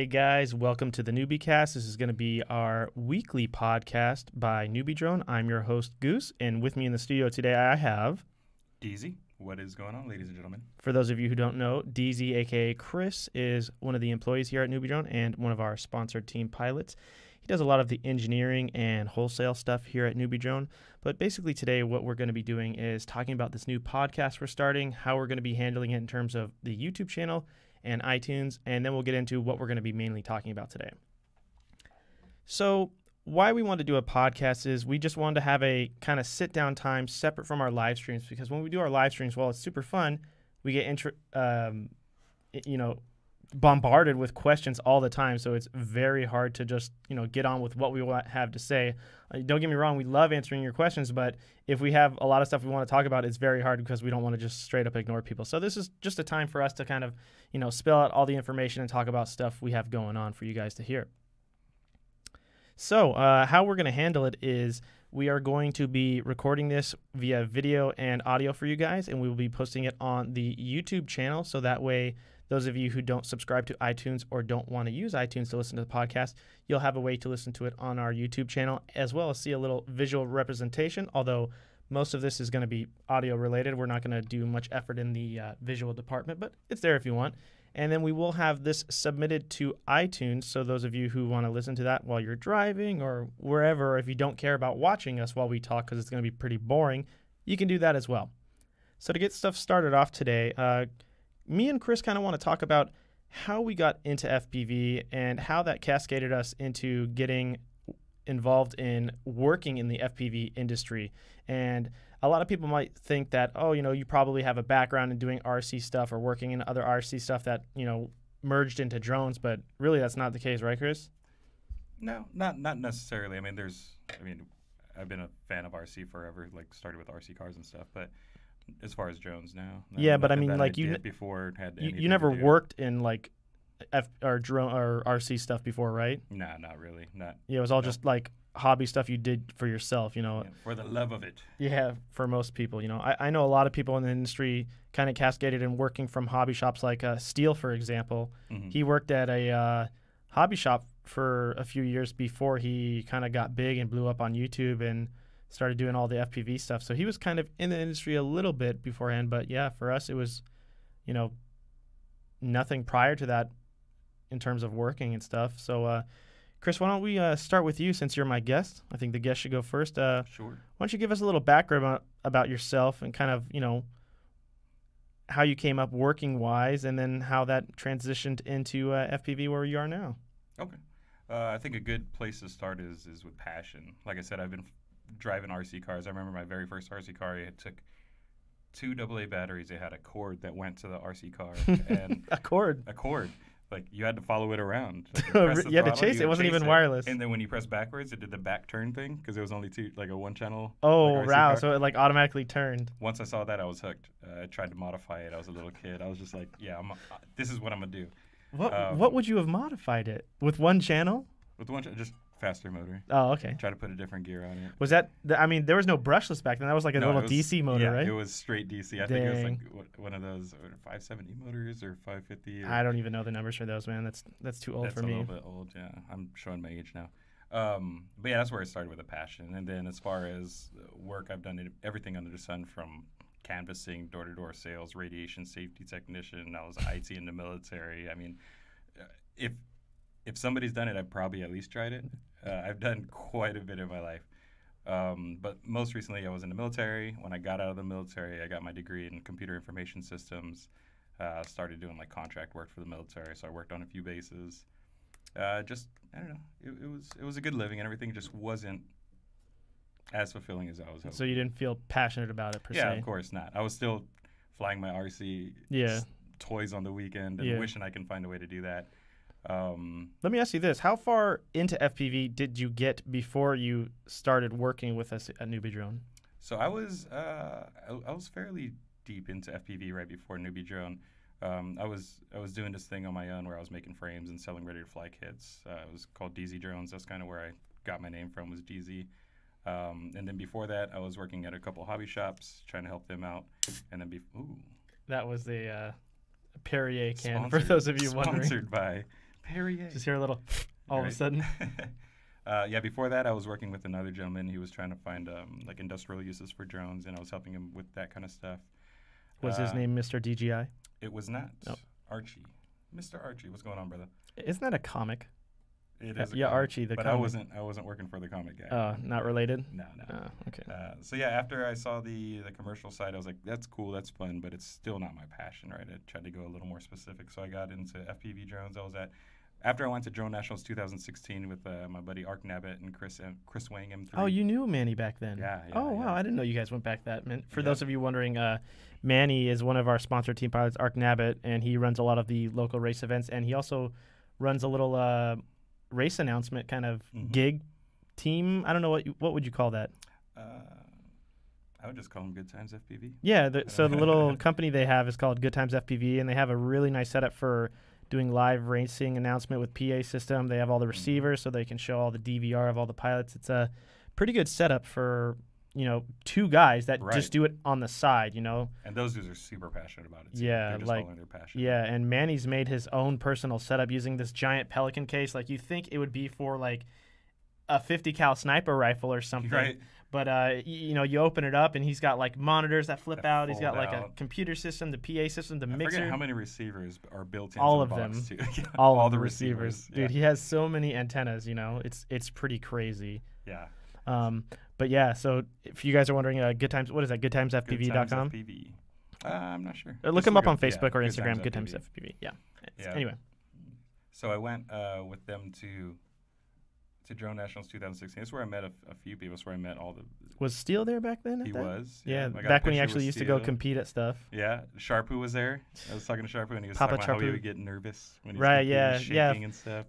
Hey guys, welcome to the NewBeeCast. This is going to be our weekly podcast by NewBeeDrone. I'm your host, Goose, and with me in the studio today I have... DZ. What is going on, ladies and gentlemen? For those of you who don't know, DZ, aka Chris, is one of the employees here at NewBeeDrone and one of our sponsored team pilots. He does a lot of the engineering and wholesale stuff here at NewBeeDrone. But basically today what we're going to be doing is talking about this new podcast we're starting, how we're going to be handling it in terms of the YouTube channel and iTunes, and then we'll get into what we're going to be mainly talking about today. So why we want to do a podcast is we just wanted to have a kind of sit-down time separate from our live streams, because when we do our live streams, while it's super fun, we get bombarded with questions all the time, so it's very hard to just get on with what we have to say. Don't get me wrong, we love answering your questions, but if we have a lot of stuff we want to talk about, it's very hard because we don't want to just straight up ignore people. So this is just a time for us to kind of spell out all the information and talk about stuff we have going on for you guys to hear. So how we're going to handle it is we are going to be recording this via video and audio for you guys, and we will be posting it on the YouTube channel, so that way those of you who don't subscribe to iTunes or don't want to use iTunes to listen to the podcast, you'll have a way to listen to it on our YouTube channel, as well as see a little visual representation, although most of this is going to be audio related. We're not going to do much effort in the visual department, but it's there if you want. And then we will have this submitted to iTunes, so those of you who want to listen to that while you're driving or wherever, or if you don't care about watching us while we talk because it's going to be pretty boring, you can do that as well. So to get stuff started off today, me and Chris kind of want to talk about how we got into FPV and how that cascaded us into getting involved in working in the FPV industry. And a lot of people might think that, oh, you probably have a background in doing RC stuff or working in other RC stuff that, merged into drones, but really that's not the case, right, Chris? No, not necessarily. I've been a fan of RC forever, started with RC cars and stuff, but as far as drones now. Yeah, but you never worked in drone or RC stuff before, right? No, not really. Yeah, it was all just hobby stuff you did for yourself, Yeah, for the love of it. Yeah, for most people, I know a lot of people in the industry kind of cascaded in working from hobby shops like Steel, for example. Mm-hmm. He worked at a hobby shop for a few years before he kind of got big and blew up on YouTube and started doing all the FPV stuff. So he was kind of in the industry a little bit beforehand, but yeah, for us it was, nothing prior to that in terms of working and stuff. So Chris, why don't we start with you since you're my guest? I think the guest should go first. Sure. Why don't you give us a little background about yourself and kind of, how you came up working-wise and then how that transitioned into FPV where you are now. Okay. I think a good place to start is with passion. Like I said, I've been driving RC cars. I remember my very first RC car. It took 2 AA batteries. It had a cord that went to the RC car. And A cord. You had to follow it around. You had to chase it. It wasn't even wireless. And then when you press backwards, it did the back turn thing because it was only a one-channel. Oh, wow. So it automatically turned. Once I saw that, I was hooked. I tried to modify it. I was a little kid. I was just like, yeah, this is what I'm going to do. What would you have modified it? With one channel? With one channel, just faster motor. Oh, okay. Try to put a different gear on it. Was that, there was no brushless back then. That was like a little DC motor, right? Yeah, it was straight DC. I think it was one of those 570 motors or 550. I don't even know the numbers for those, man. That's too old for me. That's a little bit old, yeah. I'm showing my age now. But yeah, that's where it started with a passion. And then as far as work, I've done everything under the sun, from canvassing, door-to-door sales, radiation safety technician. I was IT in the military. If somebody's done it, I've probably at least tried it. I've done quite a bit in my life. But most recently, I was in the military. When I got out of the military, I got my degree in computer information systems. Started doing contract work for the military, so I worked on a few bases. I don't know. It was a good living and everything. Just wasn't as fulfilling as I was hoping. So you didn't feel passionate about it per se? Yeah, of course not. I was still flying my RC toys on the weekend and wishing I can find a way to do that. Let me ask you this. How far into FPV did you get before you started working with us at NewBeeDrone? So I was fairly deep into FPV right before NewBeeDrone. I was doing this thing on my own where I was making frames and selling ready-to-fly kits. It was called DZ Drones. That's kind of where I got my name from, was DZ. And then before that, I was working at a couple hobby shops trying to help them out. And then that was the Perrier can, for those of you wondering. Sponsored by Perrier. Just hear a little all of a sudden. Yeah, before that, I was working with another gentleman. He was trying to find like industrial uses for drones, and I was helping him with that kind of stuff. Was his name Mr. DGI? It was not. Oh. Archie. Mr. Archie. What's going on, brother? Isn't that a comic? It is. Yeah, Archie, the but comic. I wasn't working for the comic guy. Not related? No. Okay. So yeah, after I saw the commercial side, I was like, that's cool, that's fun, but it's still not my passion, right? I tried to go a little more specific, so I got into FPV drones. After I went to Drone Nationals 2016 with my buddy Ark Nabbit and Chris Wang M3. Oh, you knew Manny back then? Yeah. Oh, wow, I didn't know you guys went back that. For those of you wondering, Manny is one of our sponsor team pilots, Ark Nabbit, and he runs a lot of the local race events, and he also runs a little race announcement kind of gig team. I don't know what would you call that? I would just call them Good Times FPV. Yeah, so the little company they have is called Good Times FPV, and they have a really nice setup for doing live racing announcement with PA system. They have all the receivers so they can show all the DVR of all the pilots. It's a pretty good setup for, two guys that just do it on the side, And those dudes are super passionate about it. Yeah, they're just following their passion. Yeah, and Manny's made his own personal setup using this giant Pelican case. Like, you think it would be for like a 50 cal sniper rifle or something. Right. But you open it up and he's got like monitors that flip out. He's got like a computer system, the PA system, the mixer. I forget how many receivers are built into all the of box them. too. all the receivers. Yeah. Dude, he has so many antennas. It's pretty crazy. Yeah. But yeah, so if you guys are wondering, Good Times, what is that? GoodTimesFPV.com. FPV. I'm not sure. Look him up on Facebook or Instagram. Good Times FPV. Yeah. Anyway. So I went with them to Drone Nationals 2016. That's where I met a few people. That's where I met all the. Was Steele there back then? He was. Yeah, back when he actually used to go compete at stuff. Yeah, Sharpoo was there. I was talking to Sharpoo, and he was Papa talking about how he Sharpoo. would get nervous when he was shaking and stuff.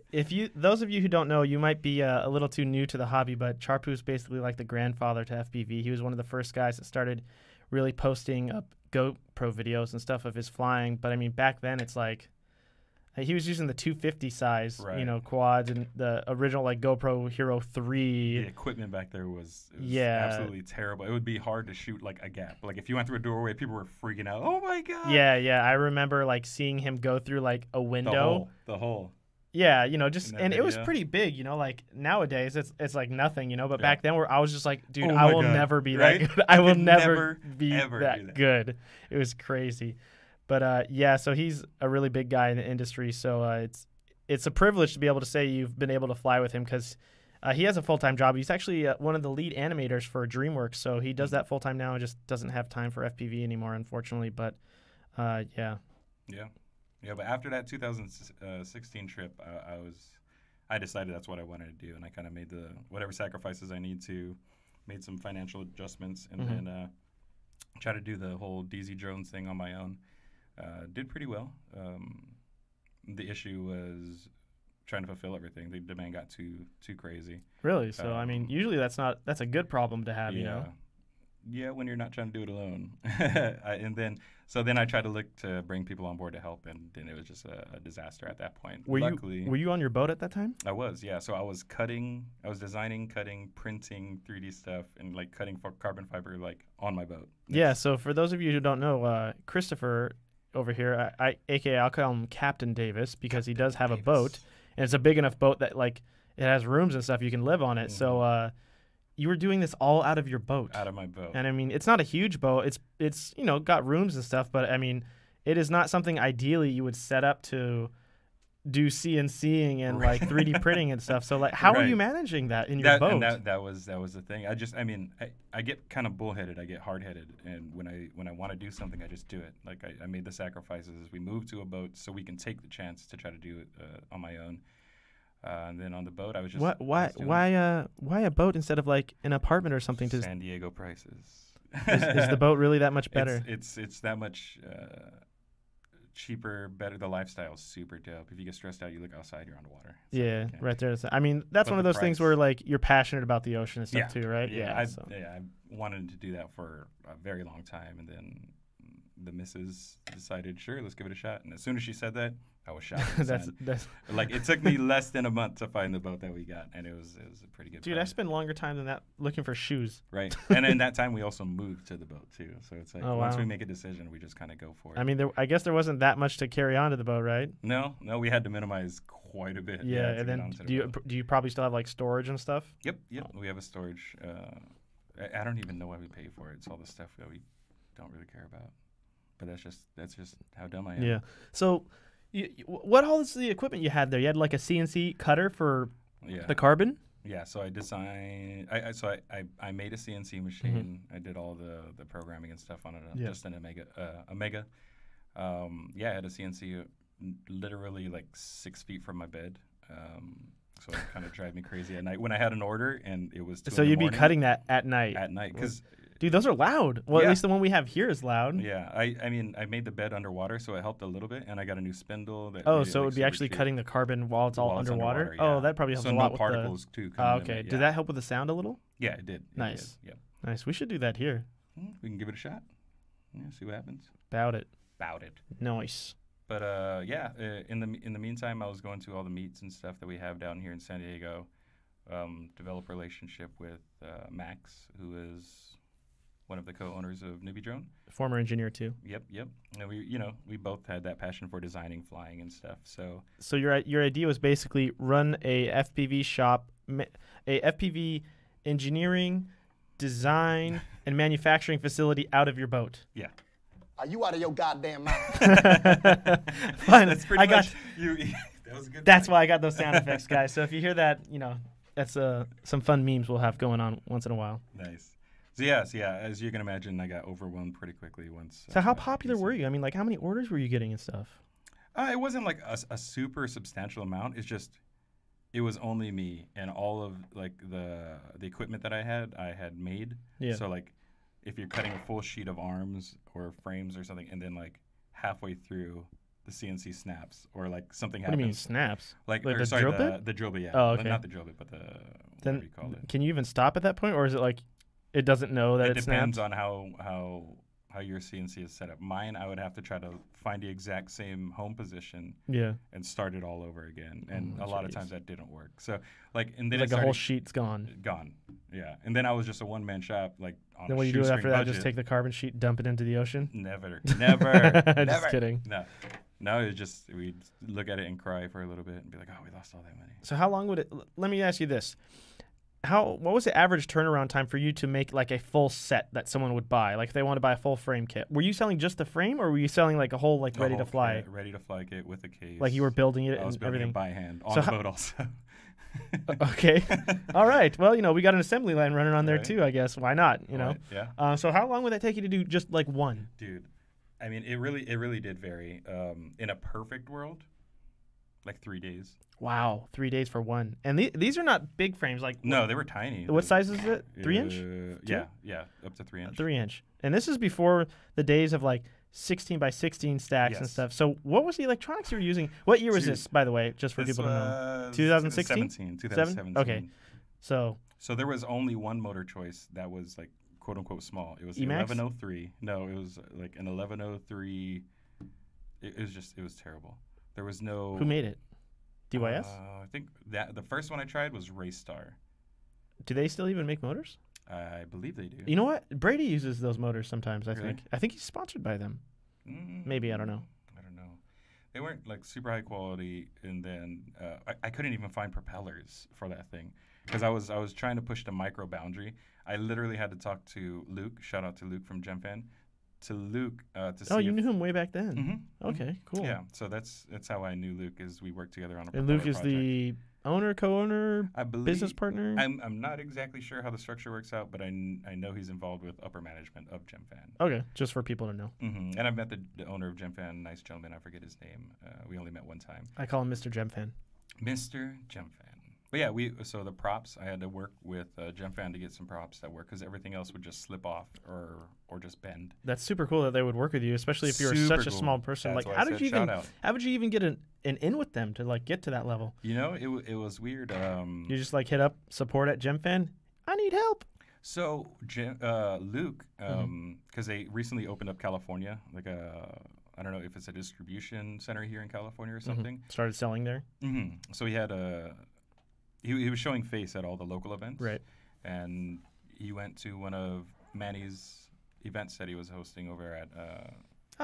Those of you who don't know, you might be a little too new to the hobby, but Sharpoo's basically like the grandfather to FPV. He was one of the first guys that started really posting up GoPro videos and stuff of his flying. But I mean, back then it's like. He was using the 250 size, quads and the original like GoPro Hero 3. The equipment back there was absolutely terrible. It would be hard to shoot like a gap. Like if you went through a doorway, people were freaking out. Oh my god! Yeah. I remember like seeing him go through like a window. The hole. Yeah, and it was pretty big. Like nowadays it's like nothing. But back then I was just like, dude, I will never be that good. I will never be that good. It was crazy. But so he's a really big guy in the industry. So it's a privilege to be able to say you've been able to fly with him because he has a full-time job. He's actually one of the lead animators for DreamWorks. So he does that full-time now and just doesn't have time for FPV anymore, unfortunately. But yeah. But after that 2016 trip, I decided that's what I wanted to do, and I kind of made whatever sacrifices I need to, made some financial adjustments, and then try to do the whole DZ drones thing on my own. Did pretty well. The issue was trying to fulfill everything. The demand got too crazy. Really? So I mean, usually that's a good problem to have, Yeah, when you're not trying to do it alone. Then I tried to look to bring people on board to help, and then it was just a disaster at that point. Were you on your boat at that time? I was, yeah. So I was designing, cutting, printing 3D stuff, and like cutting carbon fiber like on my boat. Yeah. So for those of you who don't know, Christopher over here, aka I'll call him Captain Davis because he does have a boat, and it's a big enough boat that like it has rooms and stuff. You can live on it. So you were doing this all out of your boat. Out of my boat. And I mean, it's not a huge boat. It's got rooms and stuff, but I mean, it is not something ideally you would set up to do CNCing and like 3D printing and stuff. So like, how are you managing that in your boat? And that was the thing. I get kind of bullheaded. I get hard-headed, and when I want to do something, I just do it. Like I made the sacrifices. We moved to a boat so we can take the chance to try to do it on my own. And then on the boat, I was just why a boat instead of like an apartment or something? San Diego prices. Is the boat really that much better? It's that much cheaper, better. The lifestyle is super dope. If you get stressed out, you look outside, you're on the water. Yeah, right there. I mean, that's one of those things where like you're passionate about the ocean and stuff too, right? Yeah, I wanted to do that for a very long time, and then the missus decided, sure, let's give it a shot. And as soon as she said that, I was shocked. that's like it took me less than a month to find the boat that we got, and it was a pretty good. Dude, price. I spent longer time than that looking for shoes. Right, and in that time we also moved to the boat too. So it's like once wow. we make a decision, we just kind of go for it. I mean, I guess there wasn't that much to carry on to the boat, right? No, we had to minimize quite a bit. Yeah, and then do you probably still have like storage and stuff? Yep. We have a storage. I don't even know why we pay for it. It's all the stuff that we don't really care about. But that's just how dumb I am. Yeah. So, what all is the equipment you had there? You had like a CNC cutter for the carbon. Yeah. So I designed. I made a CNC machine. I did all the programming and stuff on it. Just an Omega. I had a CNC literally like 6 feet from my bed. So it kind of drive me crazy at night when I had an order and it was 2 So you'd be cutting that at night. At night, because dude, those are loud. Well, at least the one we have here is loud. Yeah, I mean, I made the bed underwater, so it helped a little bit, and I got a new spindle. So it would be actually cutting the carbon while it's all underwater. Yeah. Oh, that probably helps a lot with particles too. Okay, did that help with the sound a little? Yeah, it did. Nice. Yep. Nice. We should do that here. We can give it a shot. Yeah, see what happens. About it. But Nice. in the meantime, I was going to all the meets and stuff that we have down here in San Diego. Develop a relationship with Max, who is one of the co-owners of NewBeeDrone. Former engineer too. Yep. And we both had that passion for designing, flying, and stuff. So your idea was basically run a FPV shop, a FPV engineering, design, and manufacturing facility out of your boat. Yeah. Are you out of your goddamn mind? Fine. That's pretty much you. That was a good. That's why I got those sound effects, guys. So if you hear that, that's some fun memes we'll have going on once in a while. Nice. So yeah, as you can imagine, I got overwhelmed pretty quickly once. So how popular were you? I mean, like how many orders were you getting and stuff? It wasn't like a super substantial amount. It's just it was only me and all of like the equipment that I had made. Yeah. So like if you're cutting a full sheet of arms or frames or something, and then like halfway through the CNC snaps or like something happens. What do you mean snaps? Like the drill bit? The drill bit, yeah. Oh, okay. Not the drill bit, but whatever you call it. Can you even stop at that point, or is it like it doesn't know that it depends snaps? on how your CNC is set up. Mine, I would have to try to find the exact same home position. Yeah. And start it all over again, and a lot of times that didn't work. So like, and then like the whole sheet's gone. Yeah. And then I was just a one-man shop, like on then what you do after that? Just take the carbon sheet, dump it into the ocean. Never. Just kidding. No, it's just we'd look at it and cry for a little bit and be like, oh, we lost all that money. So how long would it? Let me ask you this: what was the average turnaround time for you to make like a full set that someone would buy? Like if they want to buy a full frame kit, were you selling just the frame, or were you selling like a whole like ready to fly kit with a case? Like you were building it I was and building everything it by hand on the boat also. Okay. All right. Well, we got an assembly line running on there Right. too, I guess. Why not? Right, yeah. So how long would that take you to do just like one? Dude, I mean, it really did vary. In a perfect world, like 3 days. Wow, 3 days for one. And these are not big frames. Like no, they were tiny. What size is it? 3 inch? Yeah, up to 3 inch. 3 inch. And this is before the days of like 16 by 16 stacks and stuff. So what was the electronics you were using? What year was this, by the way, just for people to know? 2016? 2017. Okay. So there was only one motor choice that was like quote unquote small. It was Emax? 1103. No, it was like an 1103. It was terrible. There was no. Who made it? DYS? I think that the first one I tried was Raystar. Do they still even make motors? I believe they do. You know what? Brady uses those motors sometimes, I Really? think. I think he's sponsored by them. Maybe, I don't know. I don't know. They weren't like super high quality, and then I couldn't even find propellers for that thing because I was trying to push the micro boundary. I literally had to talk to Luke. Shout out to Luke from GemFan. To Luke to see. Oh, you knew him way back then. Mm-hmm. Okay, cool. Yeah, so that's how I knew Luke. Is we worked together on a. And Luke is project. the owner, co-owner, I believe, business partner. I'm not exactly sure how the structure works out, but I know he's involved with upper management of GemFan. Okay, just for people to know. Mm-hmm. And I've met the owner of GemFan, nice gentleman. I forget his name. We only met one time. I call him Mr. GemFan. Mr. GemFan. But yeah, so the props, I had to work with GemFan to get some props that work because everything else would just slip off or just bend. That's super cool that they would work with you, especially if you're such a small person. That's like, how did you even get an in with them to like get to that level? It was weird. You just like hit up support at GemFan. I need help. So Luke, because they recently opened up California, like I don't know if it's a distribution center here in California or something. Started selling there. So he had he was showing face at all the local events. Right. And he went to one of Manny's events that he was hosting over at.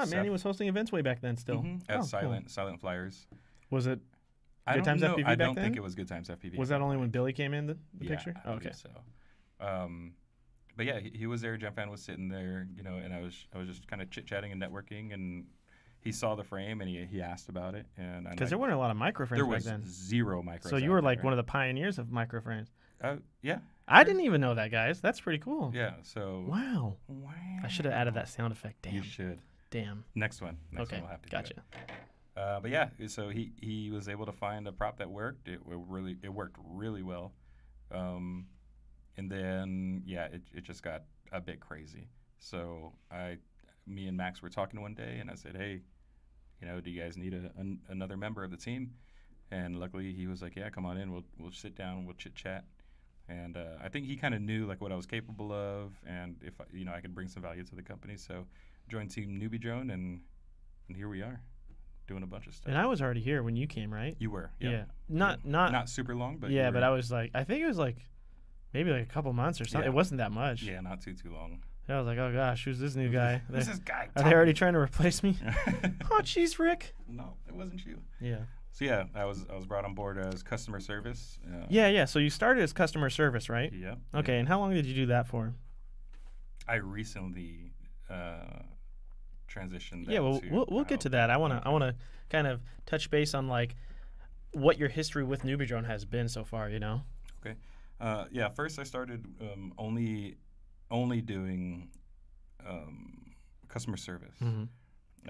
Manny was hosting events way back then still. At Silent Flyers. Was it I Good Times don't know. FPV I back don't then? think it was Good Times FPV. Was that only when Billy came in the picture? I believe so. But yeah, he was there. Jeff Fan was sitting there, you know, and I was just kind of chit chatting and networking, and he saw the frame and he asked about it, and Because there weren't a lot of microframes there back was then. zero microframes. So you were like one of the pioneers of microframes. Yeah. I didn't even know that, guys. That's pretty cool. Yeah. So. Wow. I should have added that sound effect. Damn. You should. Damn. Next one. Next Okay. one we'll have to Gotcha. do it. But yeah, so he was able to find a prop that worked. It worked really well. And then it just got a bit crazy. So me and Max were talking one day, and I said, hey, you know, do you guys need another member of the team? And luckily he was like, yeah, come on in. We'll sit down. We'll chit chat. And I think he kind of knew like what I was capable of, and if I could bring some value to the company. So joined Team NewBeeDrone, and here we are, doing a bunch of stuff. And I was already here when you came, right? You were, Yeah. Not super long, but yeah, but I was like, I think it was like maybe like a couple months or something. Yeah. It wasn't that much. Yeah, not too long. I was like, oh gosh, who's this new guy? This is guy. Are they already trying to replace me? Oh, jeez, Rick. No, it wasn't you. Yeah. So yeah, I was brought on board as customer service. Yeah. So you started as customer service, right? Yeah. Okay, and how long did you do that for? I recently transitioned. Yeah, well, we'll get to that. I wanna kind of touch base on like what your history with NewBeeDrone has been so far. You know. Okay. First I started only doing customer service.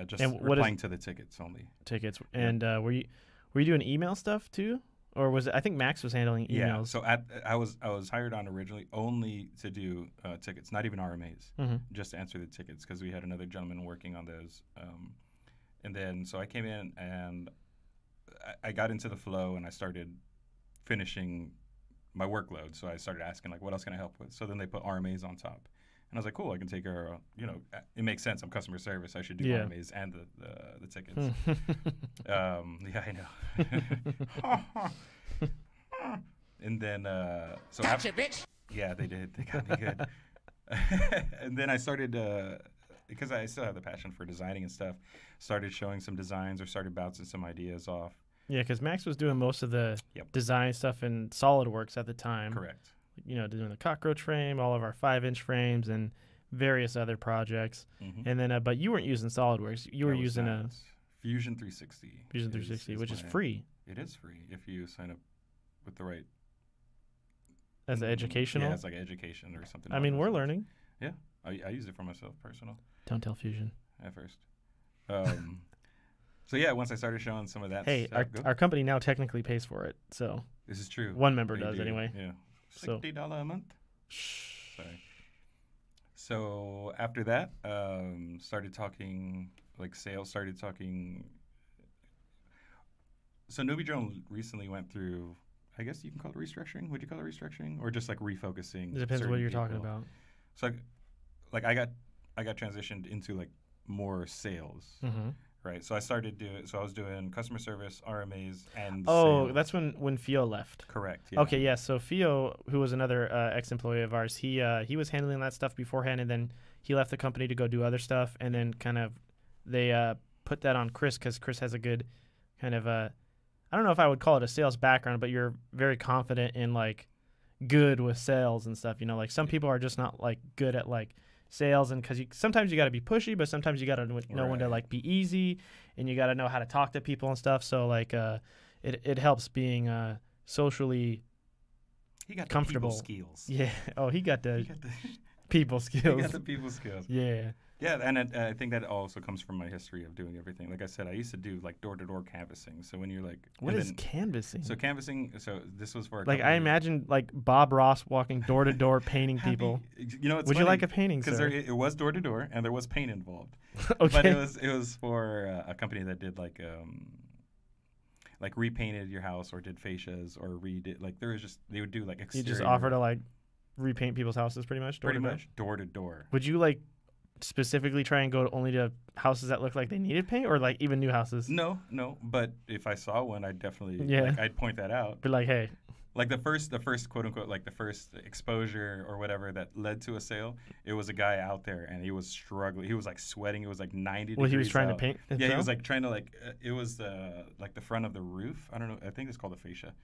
Just replying to the tickets only. Tickets. And were you doing email stuff too, or was it? I think Max was handling emails. Yeah. So I was hired on originally only to do tickets, not even RMAs, just to answer the tickets because we had another gentleman working on those. And then so I came in and I got into the flow and I started finishing my workload. So I started asking like, what else can I help with? So then they put RMAs on top. And I was like, cool, I can take care of, it makes sense. I'm customer service. I should do RMAs and the tickets. Yeah, I know. And then, so Gotcha, bitch. Yeah, they did. They got me good. And then I started, because I still have the passion for designing and stuff, started showing some designs or started bouncing some ideas off. Yeah, because Max was doing most of the design stuff in SolidWorks at the time. Correct. Doing the cockroach frame, all of our 5-inch frames, and various other projects. And then, but you weren't using SolidWorks. You were using a Fusion 360. Fusion 360, which is free. It is free if you sign up with the right. As educational. Yeah, it's like education or something. I mean, we're learning. Yeah, I use it for myself, personal. Don't tell Fusion. At first. So yeah, once I started showing some of that. Hey, our company now technically pays for it, so. This is true. One member does anyway. Yeah. $60 a month. Sorry. So after that, started talking like sales. Started talking. So NewBeeDrone recently went through. I guess you can call it restructuring. Would you call it restructuring, or just like refocusing? It depends what you're talking about. So, like I got transitioned into like more sales. Right, so I started doing. So I was doing customer service, RMAs, and sales. That's when Fio left. Correct. Yeah. Okay, yeah. So Fio, who was another ex-employee of ours, he was handling that stuff beforehand, and then he left the company to go do other stuff, and then kind of they put that on Chris because Chris has a good kind of I don't know if I would call it a sales background, but you're very confident in like good with sales and stuff. Like some people are just not like good at like sales, and because sometimes you got to be pushy, but sometimes you got to know when to like be easy, and you got to know how to talk to people and stuff. So like it helps being socially comfortable. People skills. Yeah. Oh, he got the people skills. He got the people skills. Yeah. Yeah, and I think that also comes from my history of doing everything. Like I said, I used to do like door-to-door canvassing. So when you're like, what is canvassing? So canvassing. So this was for like I imagine like Bob Ross walking door to door painting people. It's would you like a painting? Because it was door to door and there was paint involved. Okay. But it was for a company that did like repainted your house or did fascias or redid like there was just they would do like exterior. You just offer to like repaint people's houses pretty much. Door to door. Would you like specifically try and go only to houses that look like they needed paint, or like even new houses? No. But if I saw one, I'd definitely I'd point that out. Be like, hey. Like the first quote unquote, like the first exposure or whatever that led to a sale, it was a guy out there and he was struggling. He was like sweating. It was like 90 degrees. He was trying out. to paint. Yeah, he was like trying to it was like the front of the roof. I don't know. I think it's called the fascia.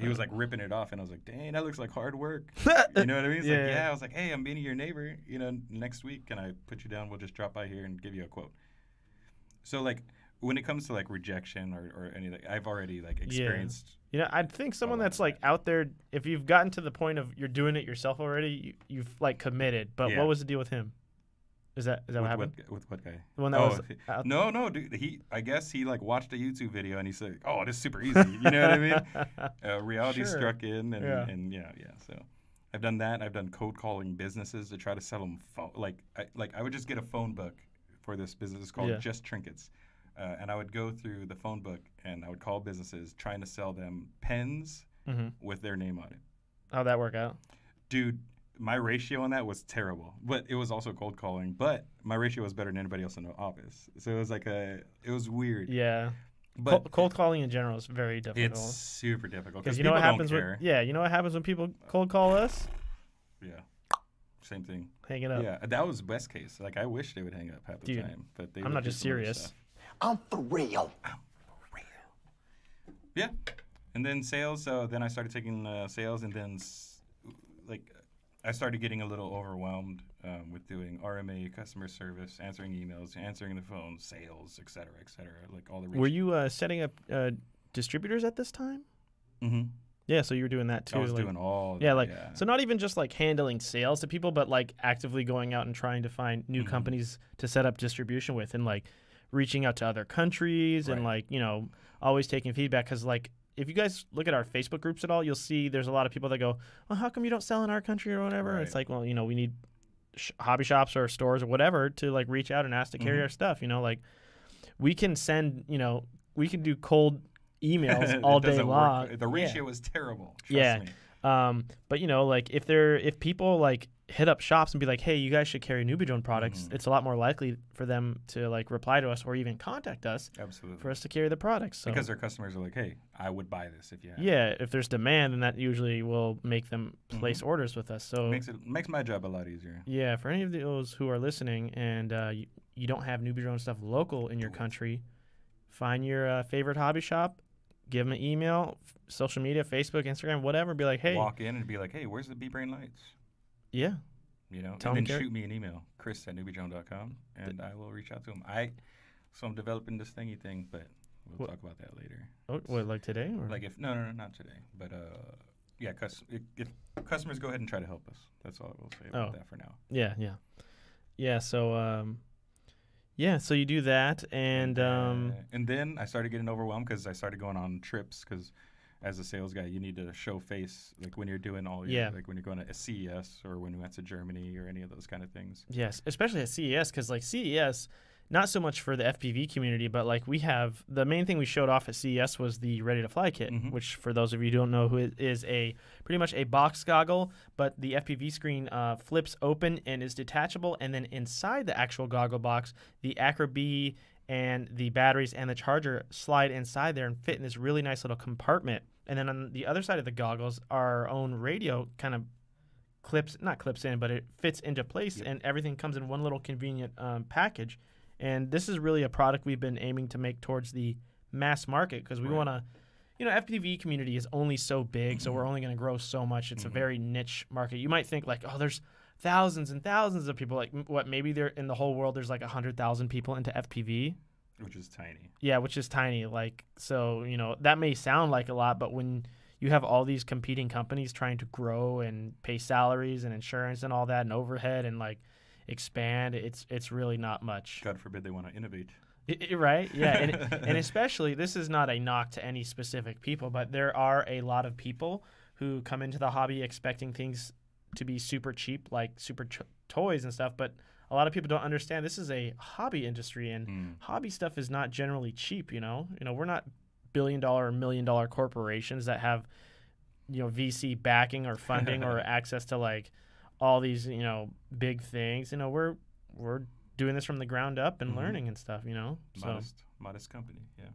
He was like ripping it off, and I was like, "Dang, that looks like hard work." You know what I mean? He's like, yeah. I was like, "Hey, I'm meeting your neighbor. You know, next week, can I put you down? We'll just drop by here and give you a quote." So like, when it comes to like rejection or anything, I've already like experienced. You know, I think someone that's like out there, if you've gotten to the point of you're doing it yourself already, you've like committed. But what was the deal with him? Is that what happened? With what guy? The one that was out no, dude. I guess he like watched a YouTube video and he said, "Oh, this is super easy." You know what I mean? Reality struck in, and yeah. So I've done that. I've done cold calling businesses to try to sell them phone. I would just get a phone book for this business. It's called Just Trinkets, and I would go through the phone book and I would call businesses trying to sell them pens with their name on it. How'd that work out? Dude, my ratio on that was terrible, but it was also cold calling. But my ratio was better than anybody else in the office, so it was like it was weird. Yeah, but cold calling in general is very difficult. It's super difficult because you know what happens you know what happens when people cold call us. Yeah, same thing. Hang it up. Yeah, that was best case. Like I wish they would hang up half the time, but I'm not just serious. I'm for real. Yeah, and then sales. So then I started taking sales, and then I started getting a little overwhelmed with doing RMA, customer service, answering emails, answering the phone, sales, et cetera, like all the. Were you setting up distributors at this time? Mm-hmm. Yeah, so you were doing that too. I was doing all. So not even just like handling sales to people, but like actively going out and trying to find new companies to set up distribution with, and like reaching out to other countries and like always taking feedback, because like. If you guys look at our Facebook groups at all, you'll see there's a lot of people that go, "Well, how come you don't sell in our country or whatever?" Right. It's like, well, we need hobby shops or stores or whatever to like reach out and ask to carry our stuff. Like we can send, we can do cold emails all day long. The ratio was terrible. Trust me. But like if people like hit up shops and be like, "Hey, you guys should carry NewBeeDrone products," it's a lot more likely for them to like reply to us or even contact us. Absolutely. For us to carry the products. So. Because their customers are like, "Hey, I would buy this if you had." Yeah, if there's demand, then that usually will make them place orders with us. So makes my job a lot easier. Yeah, for any of those who are listening and you don't have NewBeeDrone stuff local in your country, find your favorite hobby shop, give them an email, social media, Facebook, Instagram, whatever. Be like, "Hey." Walk in and be like, "Hey, where's the BeeBrain lights?" Yeah. And then shoot me an email, chris@newbeedrone.com, and I will reach out to him. So I'm developing this thingy thing, but we'll talk about that later. Oh, what, like today? Or? Like no, not today. But yeah, if customers go ahead and try to help us, that's all I will say about that for now. Yeah. So you do that, and then I started getting overwhelmed because I started going on trips because. As a sales guy, you need to show face, like when you're doing all your, like when you're going to a CES or when you went to Germany or any of those kind of things. Yes, especially at CES, because like CES, not so much for the FPV community, but like we have the main thing we showed off at CES was the Ready to Fly kit, which for those of you who don't know, who is pretty much a box goggle, but the FPV screen flips open and is detachable, and then inside the actual goggle box, the Acro B and the batteries and the charger slide inside there and fit in this really nice little compartment. And then on the other side of the goggles, our own radio kind of not clips in, but it fits into place, and everything comes in one little convenient package. And this is really a product we've been aiming to make towards the mass market, because we want to, FPV community is only so big, so we're only going to grow so much. It's a very niche market. You might think like, oh, there's thousands and thousands of people. Like, what, maybe there in the whole world there's like 100,000 people into FPV. Which is tiny. Yeah, which is tiny. Like, so, that may sound like a lot, but when you have all these competing companies trying to grow and pay salaries and insurance and all that and overhead and like expand, it's really not much. God forbid they want to innovate. Right? Yeah. And especially, this is not a knock to any specific people, but there are a lot of people who come into the hobby expecting things to be super cheap, like super toys and stuff, but a lot of people don't understand this is a hobby industry, and hobby stuff is not generally cheap. We're not $1 billion or $1 million corporations that have, VC backing or funding or access to like all these, big things. We're doing this from the ground up and learning and stuff, you know. Modest company, yeah.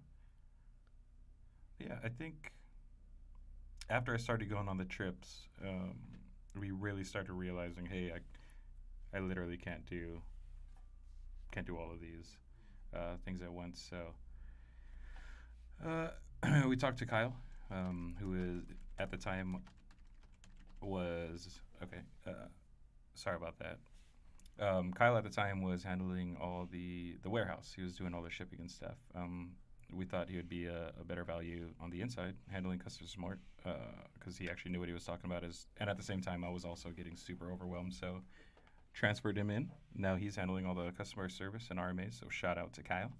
Yeah, I think after I started going on the trips, we really started realizing, hey, I literally can't do all of these things at once. So we talked to Kyle, who is at the time was sorry about that. Kyle at the time was handling all the warehouse. He was doing all the shipping and stuff. We thought he would be a better value on the inside, handling customer support, because he actually knew what he was talking about. And at the same time, I was also getting super overwhelmed. So transferred him in. Now he's handling all the customer service and RMAs. So shout out to Kyle.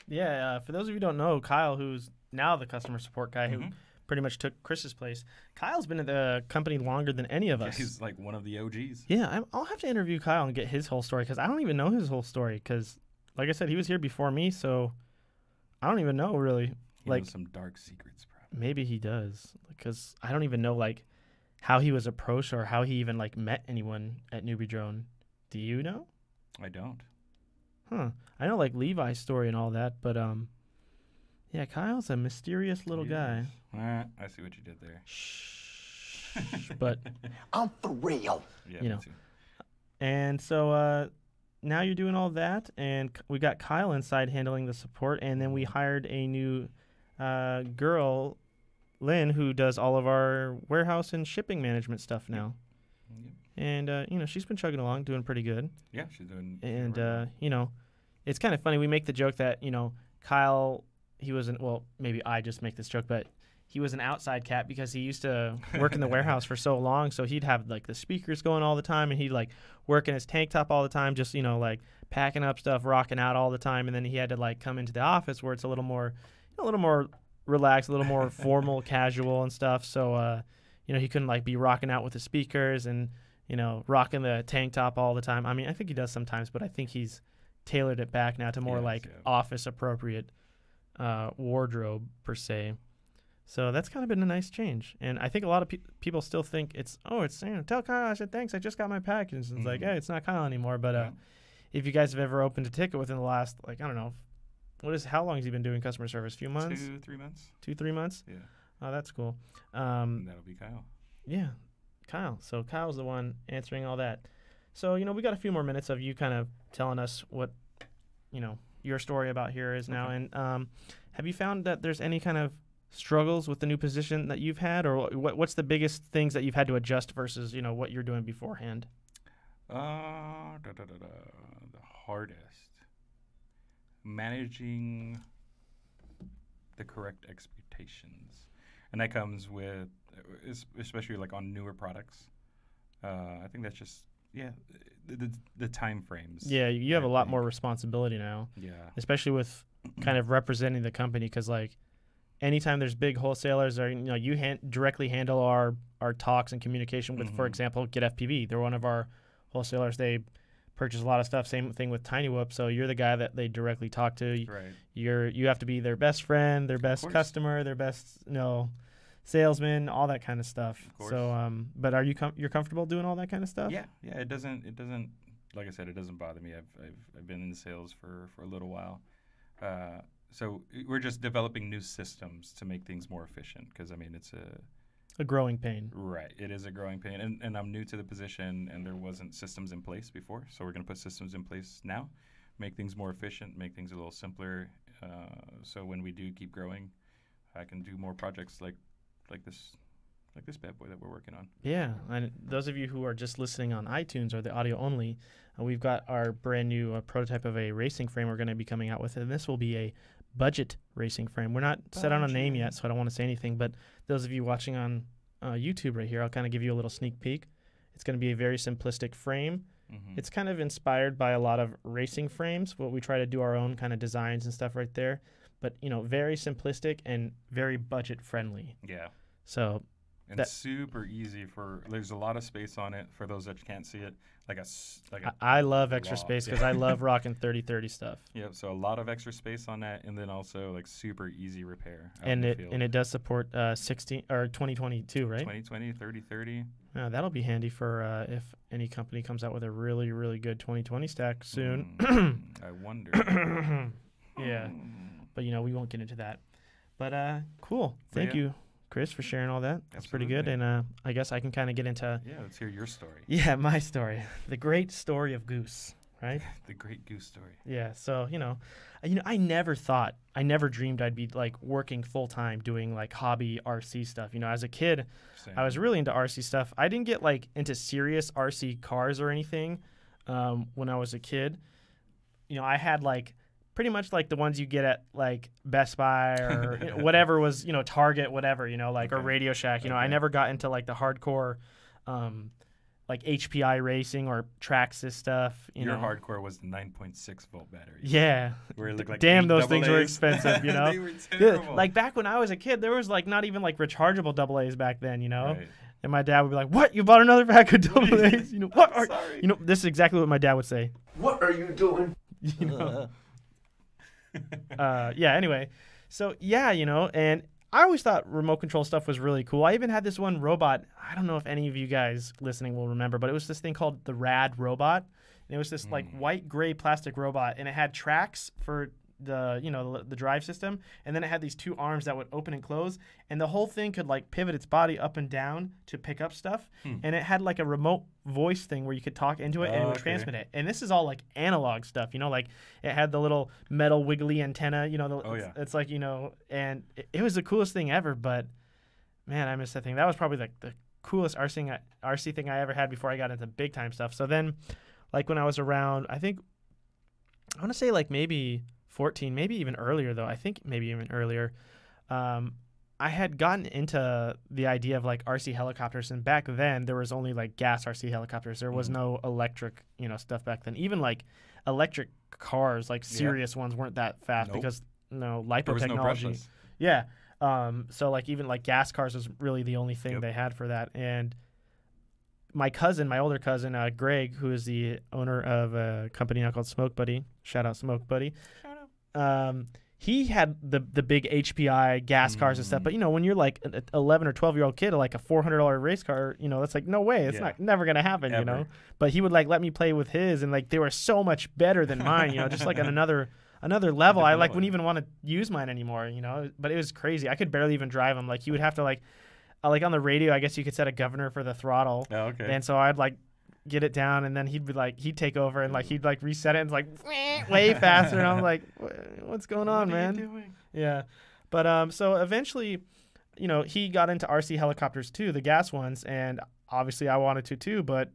Yeah, for those of you who don't know, Kyle, who's now the customer support guy who pretty much took Chris's place. Kyle's been at the company longer than any of us. He's like one of the OGs. Yeah, I'll have to interview Kyle and get his whole story because I don't even know his whole story because, like I said, he was here before me, so I don't even know really. He knows some dark secrets, probably. Maybe he does because I don't even know like how he was approached or how he even like met anyone at NewBeeDrone. Do you know? I don't. Huh. I know like Levi's story and all that, but yeah, Kyle's a mysterious little guy. I see what you did there. Shh. But I'm for real. Yeah, you know. me too. And so now you're doing all that, and we got Kyle inside handling the support, and then we hired a new girl, Lynn, who does all of our warehouse and shipping management stuff now. Yep. And you know, she's been chugging along, doing pretty good. Yeah, she's doing. And you know, it's kind of funny. We make the joke that Kyle, he wasn't. Well, maybe I just make this joke, but he was an outside cat because he used to work in the warehouse for so long. So he'd have like the speakers going all the time, and he'd like work in his tank top all the time, just like packing up stuff, rocking out all the time. And then he had to like come into the office where it's a little more relaxed, a little more formal, casual and stuff. So he couldn't like be rocking out with the speakers and rocking the tank top all the time. I mean, I think he does sometimes, but I think he's tailored it back now to more office appropriate wardrobe per se. So that's kind of been a nice change. And I think a lot of people still think it's tell Kyle I said thanks, I just got my package. And it's like, hey, it's not Kyle anymore. But if you guys have ever opened a ticket within the last, like, I don't know, how long has he been doing customer service? A few months? 2-3 months. 2-3 months? Yeah. Oh, that's cool. That'll be Kyle. Yeah, Kyle. So Kyle's the one answering all that. So, we got a few more minutes of you kind of telling us what, your story about here is now. And have you found that there's any kind of struggles with the new position that you've had, or what's the biggest things that you've had to adjust versus, what you're doing beforehand? The hardest. Managing the correct expectations. And that comes with, especially like on newer products. I think that's just, the time frames. Yeah, you have a lot more responsibility now. Yeah. Especially with kind of representing the company, because like anytime there's big wholesalers or, you directly handle our talks and communication with, for example, Get FPV. They're one of our wholesalers. They purchase a lot of stuff. Same thing with Tiny Whoop. So you're the guy that they directly talk to. Right. You have to be their best friend, their best customer, their best salesman, all that kind of stuff. Of course. So but are you're comfortable doing all that kind of stuff? Yeah. It doesn't like I said, it doesn't bother me. I've been in sales for a little while. So we're just developing new systems to make things more efficient, because I mean it's a growing pain. Right. It is a growing pain. And I'm new to the position, and there wasn't systems in place before. So we're going to put systems in place now, make things more efficient, make things a little simpler. So when we do keep growing, I can do more projects like this bad boy that we're working on. Yeah. And those of you who are just listening on iTunes or the audio only, we've got our brand new prototype of a racing frame we're going to be coming out with. And this will be a budget racing frame. We're not set on a name yet, so I don't want to say anything, but those of you watching on YouTube right here, I'll kind of give you a little sneak peek. It's going to be a very simplistic frame. It's kind of inspired by a lot of racing frames, but we try to do our own kind of designs and stuff right there, but very simplistic and very budget friendly. Yeah. So And super easy for. There's a lot of space on it for those that can't see it. I love extra loft. space because I love rocking 30-30 stuff. Yep. So a lot of extra space on that, and then also like super easy repair. And it does support 16 or 2022, right? 2020, 30-30. That'll be handy for if any company comes out with a really, really good 2020 stack soon. I wonder. Yeah, but we won't get into that. But cool. Thank you, Chris, for sharing all that. That's pretty good. And I guess I can kind of get into. Yeah, let's hear your story. Yeah, my story, the great story of Goose, right? The great Goose story. Yeah. So I never dreamed I'd be like working full time doing like hobby RC stuff. As a kid, Same. I was really into RC stuff. I didn't get like into serious RC cars or anything when I was a kid. I had like pretty much like the ones you get at like Best Buy or whatever was, Target, whatever, or Radio Shack. I never got into like the hardcore like HPI racing or Traxxas stuff. Your hardcore was the 9.6 volt battery. Yeah. Where it looked like damn, those things were expensive, They were terrible. Like back when I was a kid, there was like not even like rechargeable AA's back then, Right. And my dad would be like, "What? You bought another pack of AA's? What are Sorry. This is exactly what my dad would say. What are you doing? Yeah, anyway. So, and I always thought remote control stuff was really cool. I even had this one robot. I don't know if any of you guys listening will remember, but it was this thing called the Rad Robot. And it was this like white gray plastic robot, and it had tracks for the drive system, and then it had these two arms that would open and close, and the whole thing could like pivot its body up and down to pick up stuff, and it had like a remote voice thing where you could talk into it and it would transmit it. And this is all like analog stuff, like it had the little metal wiggly antenna, it's like, and it was the coolest thing ever. But man, I miss that thing. That was probably like the coolest RC thing I ever had before I got into big time stuff. So then like when I was around, I want to say like maybe 14, maybe even earlier though. I think maybe even earlier. I had gotten into the idea of like RC helicopters, and back then there was only like gas RC helicopters. There was no electric, stuff back then. Even like electric cars, like serious ones, weren't that fast because LiPo there was technology. No brushless. Yeah. So like even like gas cars was really the only thing they had for that. And my older cousin, Greg, who is the owner of a company now called Smoke Buddy. Shout out Smoke Buddy. He had the big HPI gas cars and stuff. But, when you're like an 11 or 12-year-old kid, like a $400 race car, that's like, no way. It's never going to happen, Ever. But he would like let me play with his, and like they were so much better than mine, just like on another level. I like wouldn't even want to use mine anymore, But it was crazy. I could barely even drive them. Like he would have to like on the radio, I guess you could set a governor for the throttle. Oh, okay. And so I'd like get it down, and then he'd take over, and like he'd like reset it, and it's like way faster, and I'm like, what's going on, man? What are you doing? Yeah. But so eventually, he got into RC helicopters too, the gas ones, and obviously I wanted to too, but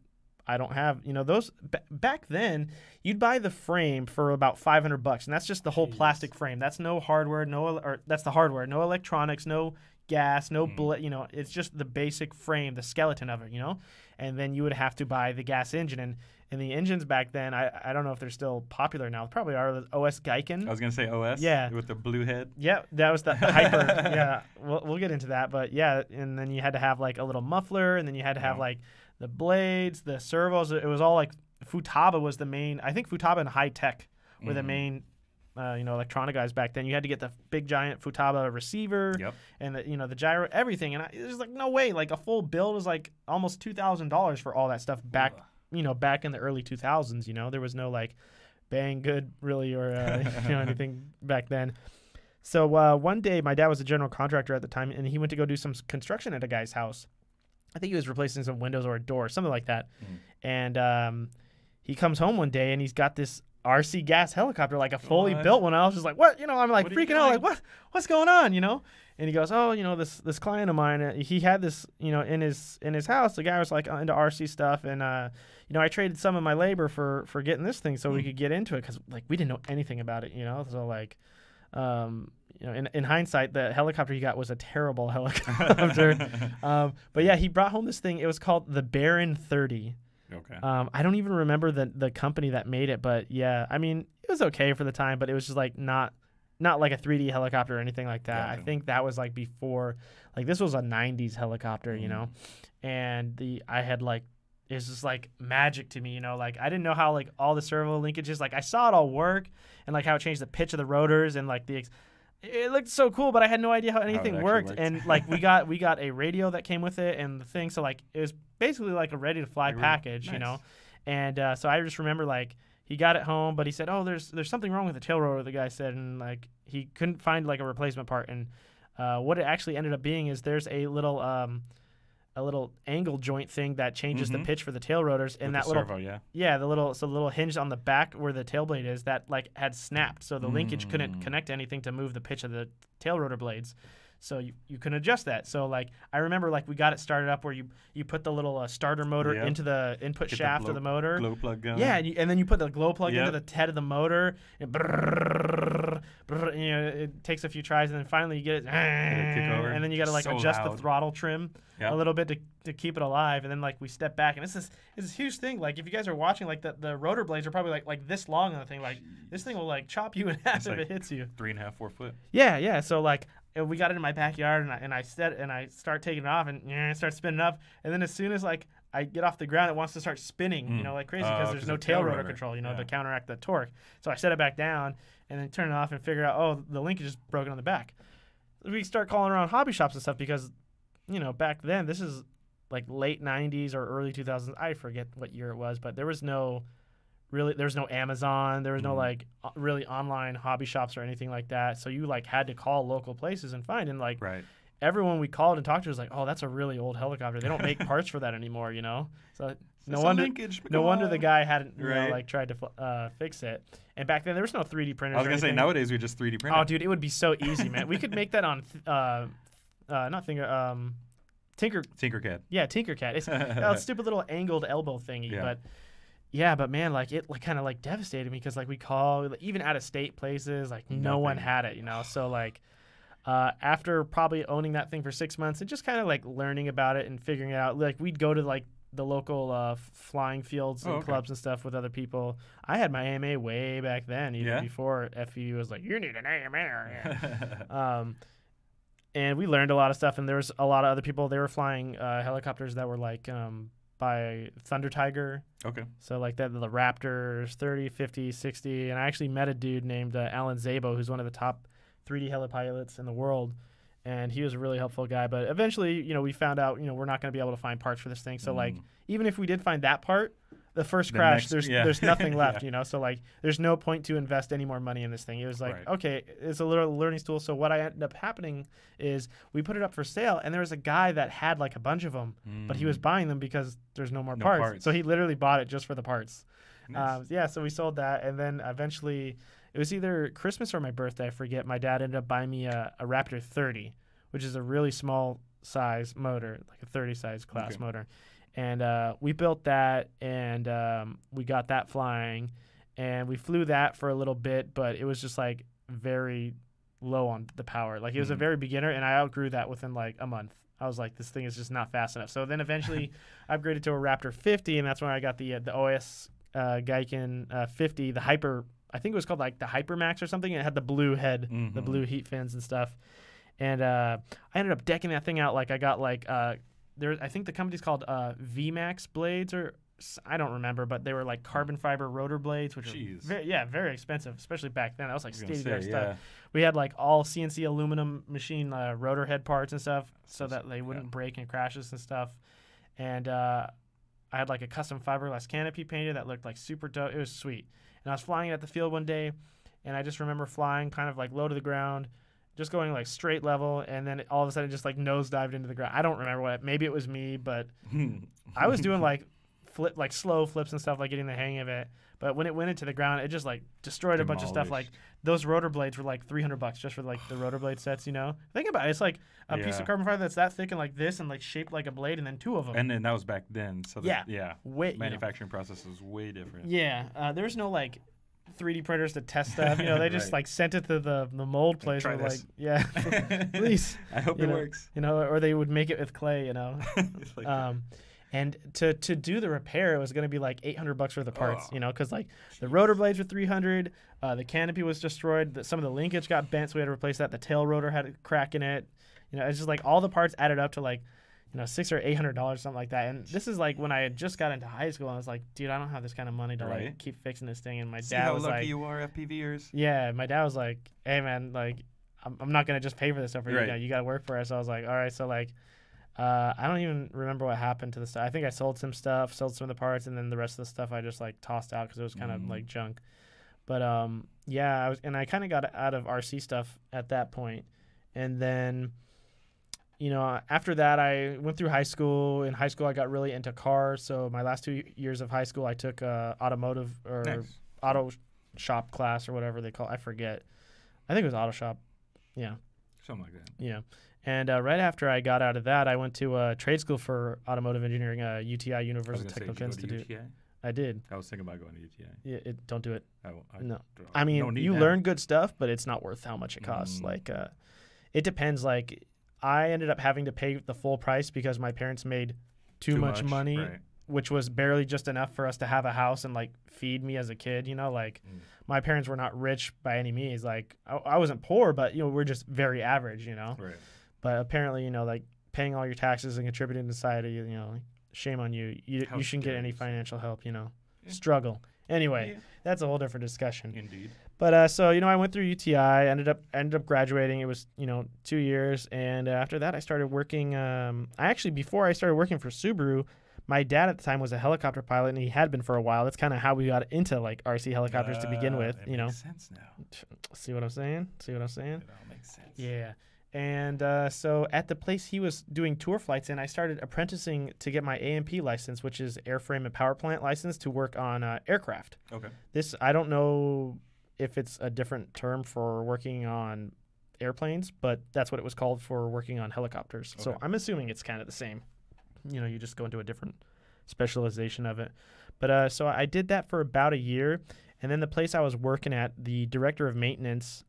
I don't have, those back then you'd buy the frame for about $500, and that's just the whole plastic frame. That's no hardware, that's the hardware, no electronics, no gas, no it's just the basic frame, the skeleton of it, and then you would have to buy the gas engine. And the engines back then, I don't know if they're still popular now. Probably are. The OS Geiken. I was gonna say OS. Yeah. With the blue head. Yeah, that was the Hyper. Yeah, we'll get into that. But yeah, and then you had to have like a little muffler, and then you had to have like the blades, the servos. It was all like Futaba was the main. I think Futaba and High Tech were the main. Electronic guys back then. You had to get the big giant Futaba receiver, and the gyro, everything. And it was like, no way. Like a full build was like almost $2,000 for all that stuff back. Back in the early 2000s. There was no like Banggood really or anything back then. So one day, my dad was a general contractor at the time, and he went to go do some construction at a guy's house. I think he was replacing some windows or a door, something like that. And he comes home one day, and he's got this RC gas helicopter, like a fully built one. I was just like, what? I'm like freaking out, like what's going on, And he goes, oh, this client of mine, he had this, in his house. The guy was like into RC stuff, and I traded some of my labor for getting this thing so we could get into it, because like we didn't know anything about it, So like, in hindsight, the helicopter he got was a terrible helicopter. But yeah, he brought home this thing. It was called the Baron 30. Okay. I don't even remember the company that made it, but yeah, I mean, it was okay for the time, but it was just like not not like a 3D helicopter or anything like that. Gotcha. I think that was like before, like this was a 90s helicopter, you know, and I had like, it's just like magic to me, you know, like I didn't know how like all the servo linkages, like I saw it all work and like how it changed the pitch of the rotors and like it looked so cool, but I had no idea how anything worked. And like we got a radio that came with it and the thing, so like it was basically like a ready to fly package, you know. And so I just remember like he got it home, but he said, "Oh, there's something wrong with the tail rotor." The guy said, and like he couldn't find like a replacement part. And what it actually ended up being is there's a little angle joint thing that changes the pitch for the tail rotors, and that little servo, the little hinge on the back where the tail blade is that like had snapped, so the linkage couldn't connect to anything to move the pitch of the tail rotor blades. So you can adjust that. So like I remember like we got it started up where you put the little starter motor into the input shaft of the motor. Glow plug gun. Yeah, and then you put the glow plug into the head of the motor. And you know, it takes a few tries, and then finally you get it, and then you got to like adjust the throttle trim a little bit to keep it alive. And then like we step back, and it's this huge thing. Like if you guys are watching, like the rotor blades are probably like this long on the thing. Like this thing will like chop you in half if it hits you. 3.5, 4 foot. Yeah. So like. And we got it in my backyard, and I start taking it off, and start spinning up. And then as soon as like I get off the ground, it wants to start spinning, you know, like crazy because there's no tail rotor control, you know, to counteract the torque. So I set it back down, and then turn it off and figure out, oh, the linkage is broken on the back. We start calling around hobby shops and stuff because, you know, back then, this is like late 90s or early 2000s. I forget what year it was, but there was no Amazon, there was no like really online hobby shops or anything like that. So you like had to call local places and find, and like everyone we called and talked to was like, oh, that's a really old helicopter. They don't make parts for that anymore, you know. So no wonder the guy hadn't you know, like tried to fix it. And back then there was no 3D printers. I was gonna say nowadays we just 3D print. Oh, dude, it would be so easy, man. We could make that on Tinkercad. Yeah, Tinkercad. It's a stupid little angled elbow thingy, but. Yeah, but man, like it like kind of like devastated me because like we call even out of state places, like no one had it, you know. So like after probably owning that thing for 6 months and just kind of like learning about it and figuring it out, like we'd go to like the local flying fields and clubs and stuff with other people. I had my AMA way back then, even before FEU was like, you need an AMA. And we learned a lot of stuff, and there was a lot of other people. They were flying helicopters that were like by Thunder Tiger. Okay. So like the Raptors, 30, 50, 60. And I actually met a dude named Alan Szabo, who's one of the top 3D heli pilots in the world. And he was a really helpful guy. But eventually, you know, we found out, you know, we're not going to be able to find parts for this thing. So like, even if we did find that part, the first crash, there's nothing left, you know. So like, there's no point to invest any more money in this thing. It was like, okay, it's a little learning tool. So what I ended up happening is we put it up for sale, and there was a guy that had like a bunch of them, but he was buying them because there's no more parts. So he literally bought it just for the parts. Nice. So we sold that, and then eventually it was either Christmas or my birthday, I forget. My dad ended up buying me a Raptor 30, which is a really small size motor, like a 30 size class motor. And we built that, and we got that flying, and we flew that for a little bit, but it was just like very low on the power. Like it was a very beginner, and I outgrew that within like a month. I was like, this thing is just not fast enough. So then eventually I upgraded to a Raptor 50, and that's when I got the OS Geiken 50, the Hyper, I think it was called like the Hyper Max or something. It had the blue head, the blue heat fins and stuff. And I ended up decking that thing out. Like I got like I think the company's called VMAX blades, or I don't remember, but they were like carbon fiber rotor blades, which are very expensive, especially back then. That was like state-of-the-art stuff. We had like all CNC aluminum machine rotor head parts and stuff so that they wouldn't break in crashes and stuff. And I had like a custom fiberglass canopy painted that looked like super dope. It was sweet. And I was flying it at the field one day, and I just remember flying kind of like low to the ground, just going like straight level, and then all of a sudden just like nosedived into the ground. I don't remember what. Maybe it was me, but I was doing like slow flips and stuff, like getting the hang of it. But when it went into the ground, it just like destroyed a bunch of stuff. Like those rotor blades were like $300 just for like the rotor blade sets. You know, think about it. It's like a piece of carbon fiber that's that thick and like this, and like shaped like a blade, and then two of them. And then that was back then. So manufacturing process was way different. Yeah, there was no like 3D printers to test stuff. You know, they just like sent it to the mold place. Try this. Like, please. I hope it works. You know, or they would make it with clay. You know, And to do the repair, it was going to be like $800 for the parts, Oh. you know, because like the rotor blades were $300, the canopy was destroyed, some of the linkage got bent, so we had to replace that. The tail rotor had a crack in it. You know, it's just like all the parts added up to like, you know, $600 or $800, something like that. And this is like when I had just got into high school, and I was like, dude, I don't have this kind of money to like keep fixing this thing. And my See dad how was lucky like, you are, FPVers. yeah, my dad was like, hey man, like I'm not gonna just pay for this stuff for you. Right. You know, you gotta work for it. So I was like, all right, so like. I don't even remember what happened to the stuff. I think I sold some stuff, sold some of the parts, and then the rest of the stuff I just like tossed out because it was kind of like junk. But yeah, I kind of got out of RC stuff at that point, and then, you know, after that I went through high school. In high school, I got really into cars. So my last 2 years of high school, I took automotive or auto shop class or whatever they call it. I forget. I think it was auto shop. Yeah. Something like that. Yeah. And right after I got out of that, I went to trade school for automotive engineering, UTI, Universal Technical Institute. I did. I was thinking about going to UTI. Yeah, don't do it. No. don't- I mean, don't need you that. learn good stuff, but it's not worth how much it costs. Like, it depends. Like, I ended up having to pay the full price because my parents made too much money, right. which was barely just enough for us to have a house and like feed me as a kid. You know, like my parents were not rich by any means. Like, I wasn't poor, but you know, we're just very average. You know. Right. But apparently, you know, like paying all your taxes and contributing to society, you know, shame on you. You shouldn't get any financial help, you know. Yeah. Struggle. Anyway, that's a whole different discussion. Indeed. But so, you know, I went through UTI, ended up graduating. It was, you know, 2 years. And after that, I started working. Before I started working for Subaru, my dad at the time was a helicopter pilot, and he had been for a while. That's kind of how we got into like RC helicopters to begin with, It you know. makes sense now. See what I'm saying? It all makes sense. Yeah. And so at the place he was doing tour flights in, I started apprenticing to get my A&P license, which is airframe and power plant license, to work on aircraft. Okay. This, I don't know if it's a different term for working on airplanes, but that's what it was called for working on helicopters. So Okay. I'm assuming it's kind of the same. You know, you just go into a different specialization of it. But so I did that for about a year. And then the place I was working at, the director of maintenance,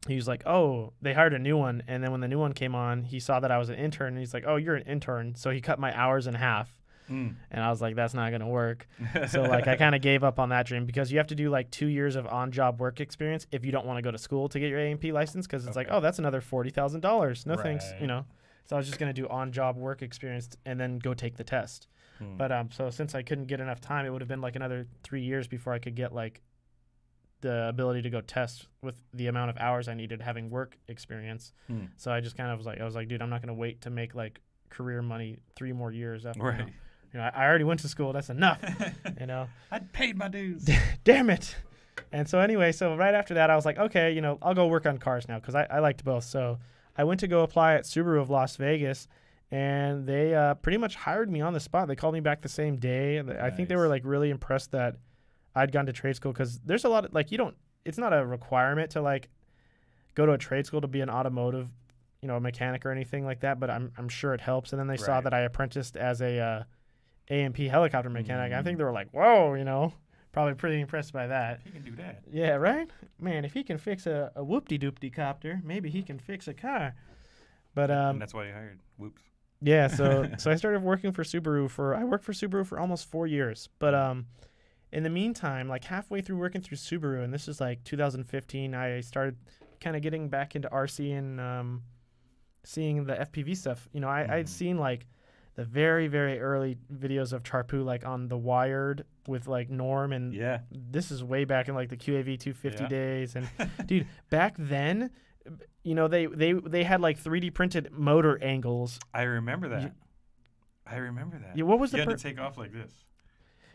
he was like, oh, they hired a new one. And then when the new one came on, he saw that I was an intern. And he's like, oh, you're an intern. So he cut my hours in half. And I was like, that's not going to work. So like I kind of gave up on that dream because you have to do like 2 years of on-job work experience if you don't want to go to school to get your A&P license, because it's like, oh, that's another $40,000. No thanks, you know. So I was just going to do on-job work experience and then go take the test. But so since I couldn't get enough time, it would have been like another 3 years before I could get like the ability to go test with the amount of hours I needed having work experience. So I just kind of was like, dude, I'm not going to wait to make like career money 3 more years after. Right. You know, I already went to school. That's enough. You know. I paid my dues. Damn it. And so anyway, so right after that, I was like, okay, you know, I'll go work on cars now because I liked both. So I went to go apply at Subaru of Las Vegas, and they pretty much hired me on the spot. They called me back the same day. I think they were like really impressed that I'd gone to trade school, because there's a lot of like, it's not a requirement to like go to a trade school to be an automotive, you know, a mechanic or anything like that, but I'm sure it helps. And then they saw that I apprenticed as a A&P helicopter mechanic. I think they were like, whoa, you know, probably pretty impressed by that. He can do that. Yeah, right? Man, if he can fix a whoop-de-doop-de copter, maybe he can fix a car. But and that's why you hired Whoops. yeah, so I started working for Subaru I worked for Subaru for almost 4 years. But in the meantime, like halfway through working through Subaru, and this is like 2015, I started kind of getting back into RC and seeing the FPV stuff. You know, I'd seen like the very, very early videos of Charpu, like on The Wired with like Norm, and this is way back in like the QAV 250 days. And dude, back then, you know, they had like 3D printed motor angles. I remember that. Yeah, what was you the had to take off like this.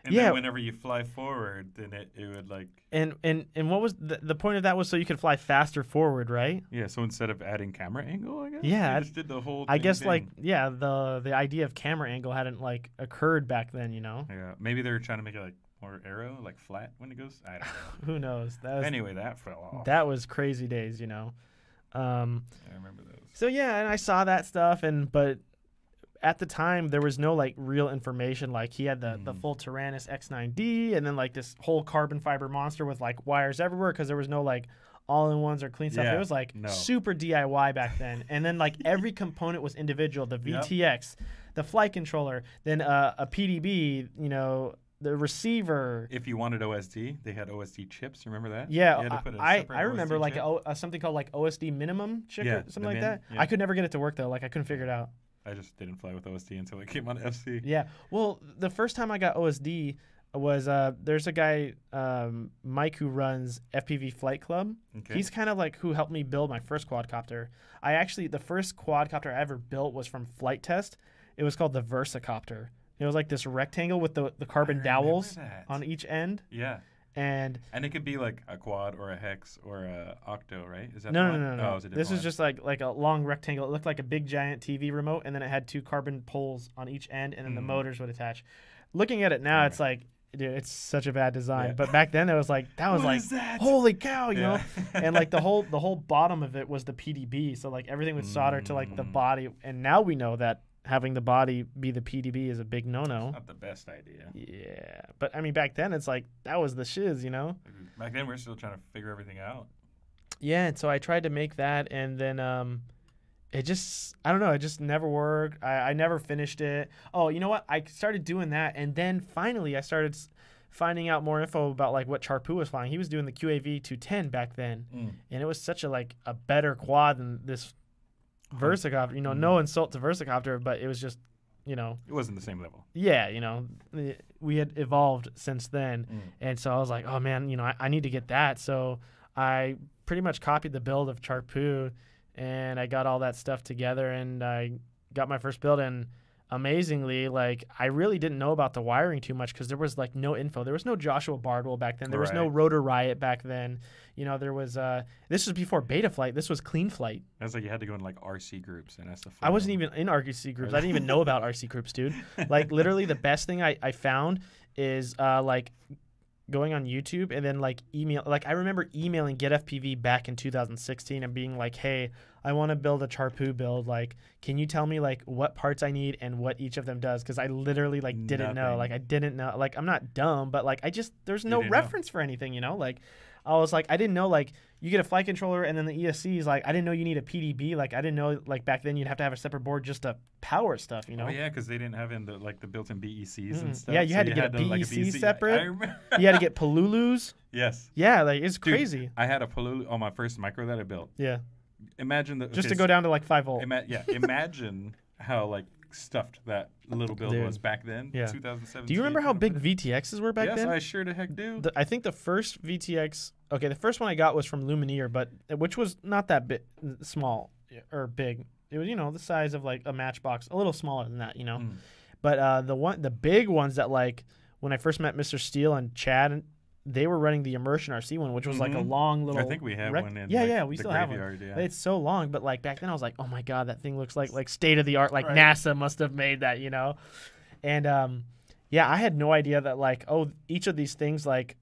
And Yeah. then whenever you fly forward, then it would like... And what was the point of that was so you could fly faster forward, right? Yeah, so instead of adding camera angle, I guess? Yeah, You just did the whole I guess thing. like, yeah, the idea of camera angle hadn't like occurred back then, you know? Yeah, maybe they were trying to make it like more arrow, like flat when it goes. I don't know. Who knows? Anyway, that fell off. That was crazy days, you know? I remember those. So yeah, and I saw that stuff, but at the time there was no like real information. Like he had the full Tyrannus X9D, and then like this whole carbon fiber monster with like wires everywhere, because there was no like all-in-ones or clean stuff. Yeah, It was like no. super DIY back then. And then like every component was individual. The Yep. VTX, the flight controller, then a PDB, you know, the receiver. If you wanted OSD, they had OSD chips. Remember that? Yeah, You had to put a I separate remember OSD like chip. something called like OSD minimum chip Yeah, or something the like min, that. yeah. I could never get it to work though. Like I couldn't figure it out. I just didn't fly with OSD until it came on FC. Yeah. Well, the first time I got OSD was there's a guy Mike who runs FPV Flight Club. Okay. He's kind of like who helped me build my first quadcopter. The first quadcopter I ever built was from Flight Test. It was called the Versacopter. It was like this rectangle with the carbon dowels that. on each end. Yeah. And it could be like a quad or a hex or a octo, right? Is that no, the no, one? no, no, Oh, no. it's a This different is just like a long rectangle. It looked like a big giant TV remote, and then it had two carbon poles on each end, and then the motors would attach. Looking at it now, it's like, dude, it's such a bad design. Yeah. But back then, it was like What is that? holy cow, you know. Yeah. And like the whole bottom of it was the PDB, so like everything would solder to like the body. And now we know that having the body be the PDB is a big no-no. Not the best idea. Yeah, but I mean back then it's like that was the shiz, you know. Back then we were still trying to figure everything out. Yeah, and so I tried to make that, and then it just I don't know, it just never worked. I never finished it. Oh, you know what? I started doing that, and then finally I started finding out more info about like what Charpu was flying. He was doing the QAV 210 back then, and it was such a better quad than this Versacopter. You know, no insult to Versacopter, but it was just, you know, It wasn't the same level. yeah, you know, we had evolved since then. And so I was like, oh man, you know, I need to get that. So I pretty much copied the build of Charpu, and I got all that stuff together, and I got my first build. And amazingly, like, I really didn't know about the wiring too much because there was like no info. There was no Joshua Bardwell back then. There was no Right. Rotor Riot back then. You know, there was this was before Beta Flight. This was Clean Flight. That's like you had to go in like RC groups, and that's the. I wasn't even in RC groups. I didn't even know about RC groups, dude. Like, literally, the best thing I found is like going on YouTube and then like email. Like, I remember emailing GetFPV back in 2016 and being like, "Hey, I want to build a Charpu build. Like, can you tell me like what parts I need and what each of them does?" Because I literally like didn't know. Nothing. Like, I didn't know. Like, I'm not dumb, but like there's no didn't know. reference for anything. You know, like. I was like, I didn't know, like, you get a flight controller and then the ESCs, like, I didn't know you need a PDB. Like, I didn't know, like, back then you'd have to have a separate board just to power stuff, you know? Oh yeah, because they didn't have in the built-in BECs and stuff. Yeah, you so had to get a like, BEC BEC. separate. I remember. You had to get Palulus. Yes. Yeah, like, it's Dude, crazy. I had a Palulu on my first micro that I built. Yeah. Imagine Just to go down to, like, 5 volt. Imagine how like stuffed that little build Dude. was back then. Yeah. 2017. Do you remember how big VTXs were back yes, then? I sure the heck do. I think the first VTX, okay, the first one I got was from Lumineer, which was not that big, small or big. It was, you know, the size of like a Matchbox, a little smaller than that, you know. But the big ones that like when I first met Mr. Steele and Chad, they were running the Immersion RC one, which was like a long little. I think we have one in. Yeah, like, we the still have one. graveyard, yeah. But it's so long, but like back then I was like, oh my god, that thing looks like state of the art. Like Right. NASA must have made that, you know. And yeah, I had no idea that like each of these things like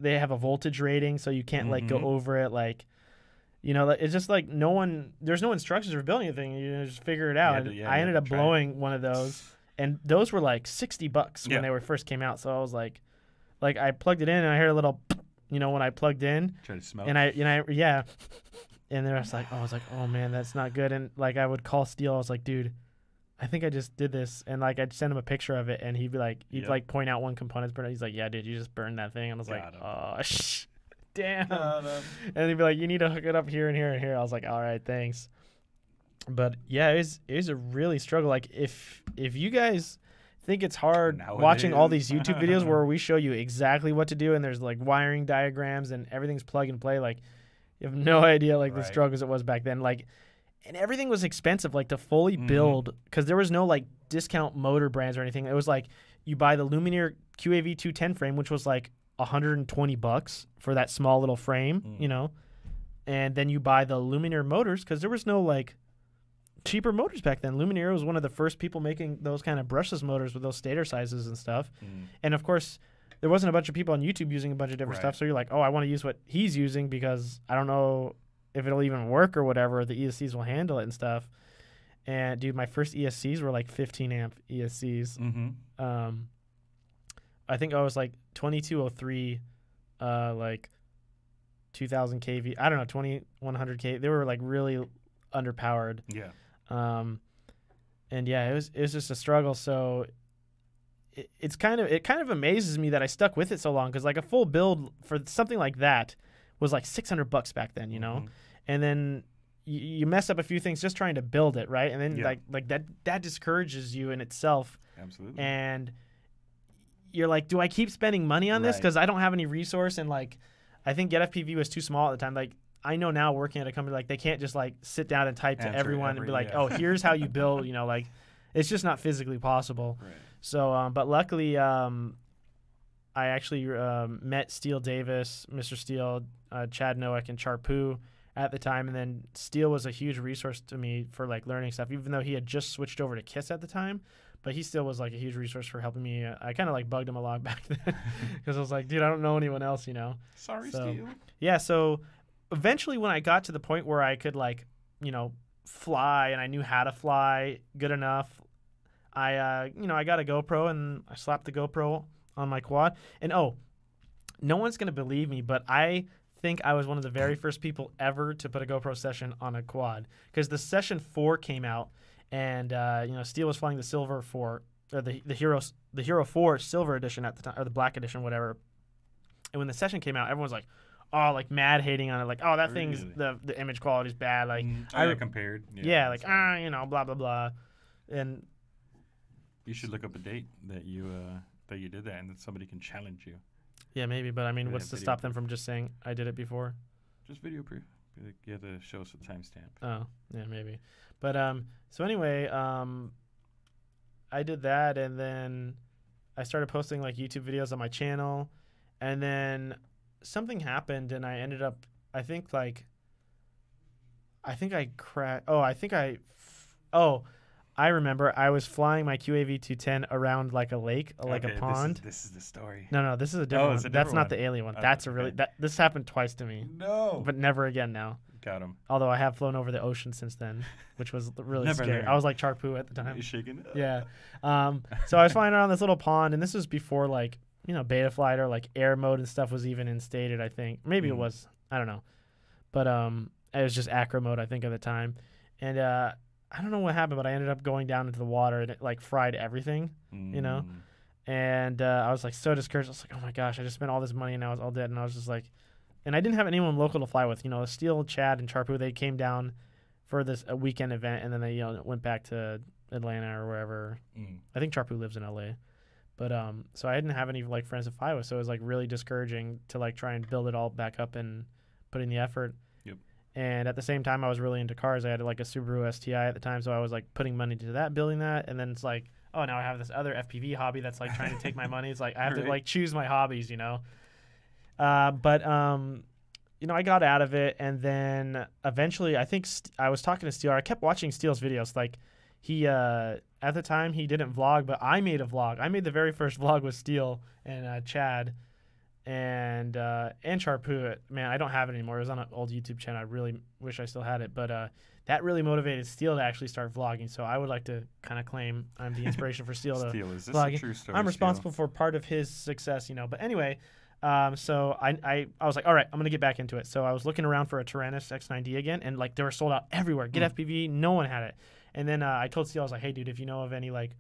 they have a voltage rating, so you can't like go over it. Like, you know, it's just like there's no instructions for building anything. You just figure it out. And I ended up blowing one of those, and those were like $60 when they first came out. So I was like I plugged it in and I heard a little, you know, when I plugged in. Try to smell. And yeah. And then I was like, oh man, that's not good. And like I would call Steele. I was like, dude, I think I just did this. And like I'd send him a picture of it, and he'd like point out one component's burned. He's like, yeah, dude, you just burned that thing. And I was like, oh damn. And he'd be like, you need to hook it up here and here and here. I was like, all right, thanks. But yeah, it was a really struggle. Like if you guys think it's hard watching all these YouTube videos where we show you exactly what to do, and there's like wiring diagrams and everything's plug and play, like you have no idea like the struggles it was back then. Like, and everything was expensive, like to fully build, because there was no like discount motor brands or anything. It was like you buy the Lumineer QAV 210 frame, which was like $120 for that small little frame, you know, and then you buy the Lumineer motors, because there was no like cheaper motors back then. Lumineer was one of the first people making those kind of brushless motors with those stator sizes and stuff. And of course, there wasn't a bunch of people on YouTube using a bunch of different stuff. So you're like, oh, I want to use what he's using because I don't know if it'll even work or whatever. The ESCs will handle it and stuff. And dude, my first ESCs were like 15 amp ESCs. I think I was like 2203, like 2000 kV. I don't know, 2100 kV. They were like really underpowered. Yeah. And yeah, it was just a struggle. So it kind of amazes me that I stuck with it so long, because like a full build for something like that was like $600 back then, you know, and then you mess up a few things just trying to build it, right? And then like that discourages you in itself. Absolutely. And you're like, do I keep spending money on this because I don't have any resource? And like, I think GetFPV was too small at the time. Like, I know now working at a company, like they can't just like sit down and type to everyone and be like, oh, here's how you build, you know, like it's just not physically possible. Right. So, but luckily, I actually met Steele Davis, Mr. Steele, Chad Noack, and Charpoo at the time. And then Steele was a huge resource to me for like learning stuff, even though he had just switched over to KISS at the time. But he still was like a huge resource for helping me. I kind of like bugged him a lot back then because I was like, dude, I don't know anyone else, you know. Sorry, Steele. Yeah, so eventually when I got to the point where I could like, you know, fly and I knew how to fly good enough, I got a GoPro and I slapped the GoPro on my quad. And no one's going to believe me, but I think I was one of the very first people ever to put a GoPro session on a quad, because the Session 4 came out and Steele was flying the Silver 4 or the Hero 4 Silver Edition at the time, or the Black Edition, whatever. And when the Session came out, everyone was like, oh, like mad hating on it, like, oh, that thing's the image quality is bad, like I compared, like blah blah blah. And you should look up a date that you did that, and that somebody can challenge you. Yeah, maybe, but I mean, what's to stop them from just saying I did it before? Just video proof. You have to show us a timestamp. Oh, yeah, maybe. But so anyway, I did that, and then I started posting like YouTube videos on my channel, and then something happened, and I ended up, I remember I was flying my QAV210 around like a lake, like a pond. This is the story. No, this is a different one. That's not the alien one. Oh, That's a really this happened twice to me. No. But never again now. Got him. Although I have flown over the ocean since then, which was really scary. There. I was like Charpoo at the time. You're shaking. Yeah. So I was flying around this little pond, and this was before like, you know, beta flight or like air mode and stuff was even instated, I think. Maybe it was. I don't know. But it was just acro mode, I think, at the time. And I don't know what happened, but I ended up going down into the water, and it like fried everything, you know? And I was like so discouraged. I was like, oh my gosh, I just spent all this money and now it's all dead. And I was just like, and I didn't have anyone local to fly with. You know, Steele, Chad, and Charpoo, they came down for a weekend event, and then they, went back to Atlanta or wherever. I think Charpoo lives in LA. But so I didn't have any like friends to fly with, so it was like really discouraging to like try and build it all back up and put in the effort. And at the same time, I was really into cars. I had like a Subaru STI at the time, so I was like putting money to that, building that. And then it's like, oh, now I have this other FPV hobby that's like trying to take my money. It's like I have to like choose my hobbies, you know. But I got out of it, and then eventually, I think I was talking to Steele. I kept watching Steele's videos. Like he at the time he didn't vlog, but I made a vlog. I made the very first vlog with Steele and Chad. And Charpoo, man, I don't have it anymore. It was on an old YouTube channel. I really wish I still had it. But that really motivated Steele to actually start vlogging. So I would like to kind of claim I'm the inspiration for Steele to Steele, is this vlog. a true story, I'm responsible for part of his success, you know. But anyway, so I was like, all right, I'm going to get back into it. So I was looking around for a Tyrannus X9D again, and like they were sold out everywhere. Get FPV, no one had it. And then I told Steele, I was like, hey, dude, if you know of any like,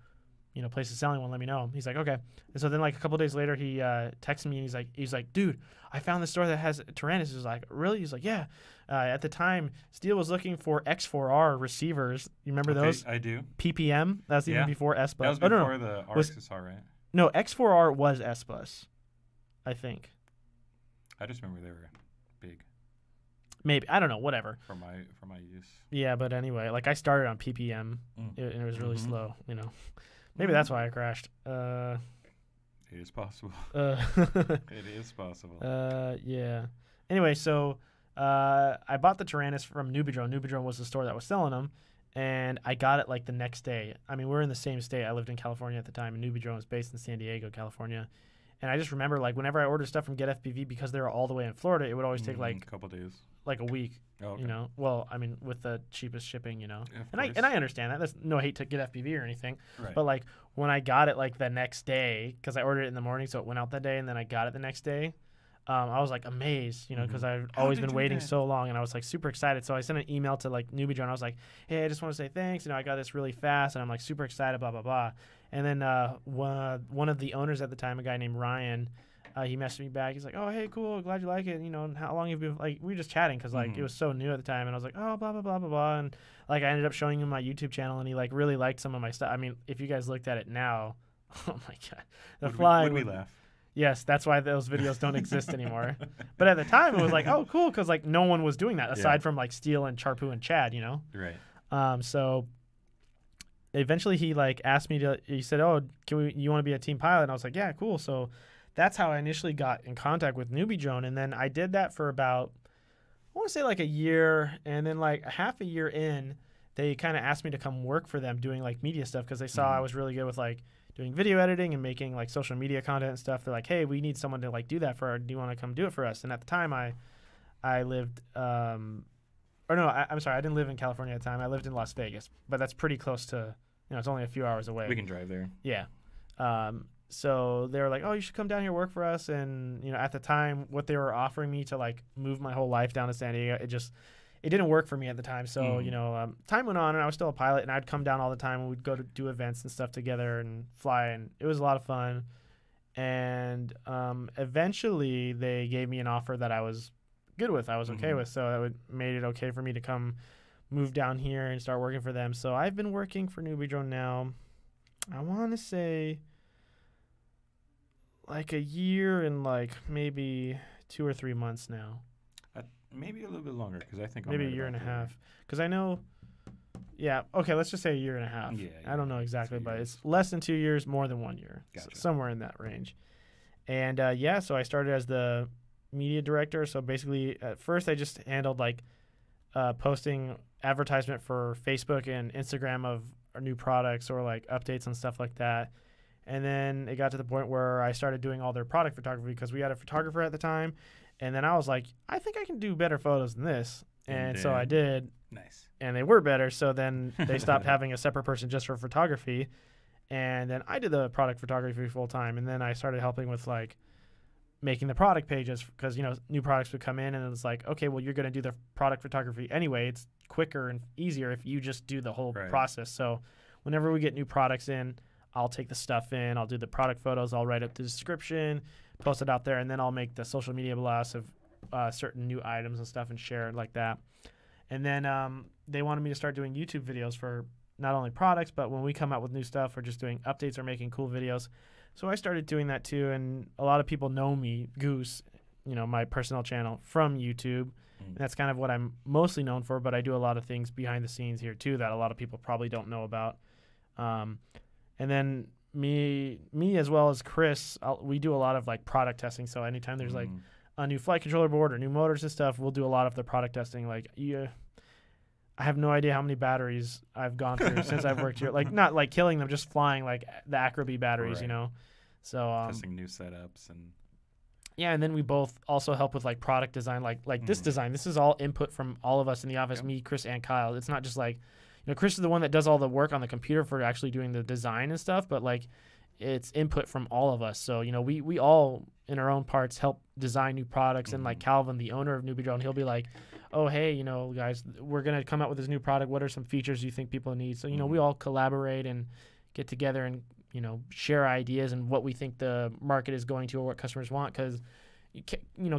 places selling one, let me know. He's like, okay. And so then like a couple days later, he texted me, and he's like, dude, I found this store that has Tyrannus. He was like, really? He's like, yeah. At the time, Steele was looking for X4R receivers. You remember those? I do. PPM. That's even before S-Bus. That was before the RXSR, right? No, X4R was S-Bus, I think. I just remember they were big. Maybe. I don't know. Whatever. For my use. Yeah, but anyway, like I started on PPM, and it was really slow, you know. Maybe that's why I crashed. It is possible. It is possible. Yeah. Anyway, so I bought the Tyrannus from NewBeeDrone. NewBeeDrone was the store that was selling them, and I got it like the next day. I mean, we're in the same state. I lived in California at the time, and NewBeeDrone was based in San Diego, California. And I just remember, like, whenever I ordered stuff from GetFPV, because they were all the way in Florida, it would always take like a couple days, like a week. Oh, okay. You know, well, I mean, with the cheapest shipping, you know, Yeah, and I understand that. There's no hate to GetFPV or anything, right. But like when I got it like the next day, because I ordered it in the morning, so it went out that day, and then I got it the next day. I was like amazed, because I've How always did been you waiting do that? so long, and I was like super excited. So I sent an email to like NewBeeDrone. I was like, hey, I just want to say thanks. I got this really fast, and I'm like super excited, blah blah blah. And then one of the owners at the time, a guy named Ryan, he messaged me back. He's like, oh, hey, cool, glad you like it. And how long have you been, like, we were just chatting because, like, it was so new at the time. And I was like, oh, blah, blah, blah, blah, blah. And, like, I ended up showing him my YouTube channel, and he, like, really liked some of my stuff. I mean, if you guys looked at it now, oh, my God. The flying. Would we laugh? Yes, that's why those videos don't exist anymore. But at the time, it was like, oh, cool, because, like, no one was doing that aside from, like, Steele and Charpu and Chad, Right. So eventually he, like, asked me to, he said, oh, you want to be a team pilot? And I was like, yeah, cool. So that's how I initially got in contact with NewBeeDrone. And then I did that for about, I want to say like a year. And then like half a year in, they kind of asked me to come work for them doing like media stuff because they saw I was really good with like doing video editing and making like social media content and stuff. They're like, hey, we need someone to like do that for our, do you want to come do it for us? And at the time I lived, I'm sorry, I didn't live in California at the time. I lived in Las Vegas, but that's pretty close to, it's only a few hours away. We can drive there. Yeah. So they were like, oh, you should come down here work for us. And, at the time, what they were offering me to, like, move my whole life down to San Diego, it didn't work for me at the time. So, time went on, and I was still a pilot, and I'd come down all the time, and we'd go to do events and stuff together and fly, and it was a lot of fun. And eventually, they gave me an offer that I was good with, I was okay with. So that made it okay for me to come move down here and start working for them. So I've been working for NewBeeDrone now, I want to say, like a year and like maybe 2 or 3 months now. Maybe a little bit longer because I think maybe a year and a half. Because I know, okay, let's just say a year and a half. Yeah, I don't know exactly, but it's less than 2 years, more than 1 year. Gotcha. So somewhere in that range. And so I started as the media director. So basically, at first I just handled like posting advertisement for Facebook and Instagram of our new products or like updates and stuff like that. And then it got to the point where I started doing all their product photography because we had a photographer at the time. And then I was like, I think I can do better photos than this. And so I did. Nice. And they were better. So then they stopped having a separate person just for photography. And then I did the product photography full time. And then I started helping with like making the product pages because, new products would come in and it's like, okay, well, you're going to do the product photography anyway. It's quicker and easier if you just do the whole process. So whenever we get new products in, I'll take the stuff in, I'll do the product photos, I'll write up the description, post it out there, and then I'll make the social media blasts of certain new items and stuff and share it like that. And then they wanted me to start doing YouTube videos for not only products, but when we come out with new stuff or just doing updates or making cool videos. So I started doing that too, and a lot of people know me, Goose, my personal channel, from YouTube. And that's kind of what I'm mostly known for, but I do a lot of things behind the scenes here too that a lot of people probably don't know about. And then me as well as Chris, we do a lot of like product testing. So anytime there's like a new flight controller board or new motors and stuff, we'll do a lot of the product testing. Like I have no idea how many batteries I've gone through since I've worked here. Like not like killing them, just flying like the Acrobee batteries, So testing new setups and and then we both also help with like product design, like this design. This is all input from all of us in the office, me, Chris, and Kyle. It's not just like Chris is the one that does all the work on the computer for actually doing the design and stuff, but like it's input from all of us. So, we all in our own parts help design new products. And like Calvin, the owner of NewBeeDrone, he'll be like, oh, hey, guys, we're going to come out with this new product. What are some features you think people need? So, we all collaborate and get together and, share ideas and what we think the market is going to or what customers want. Because,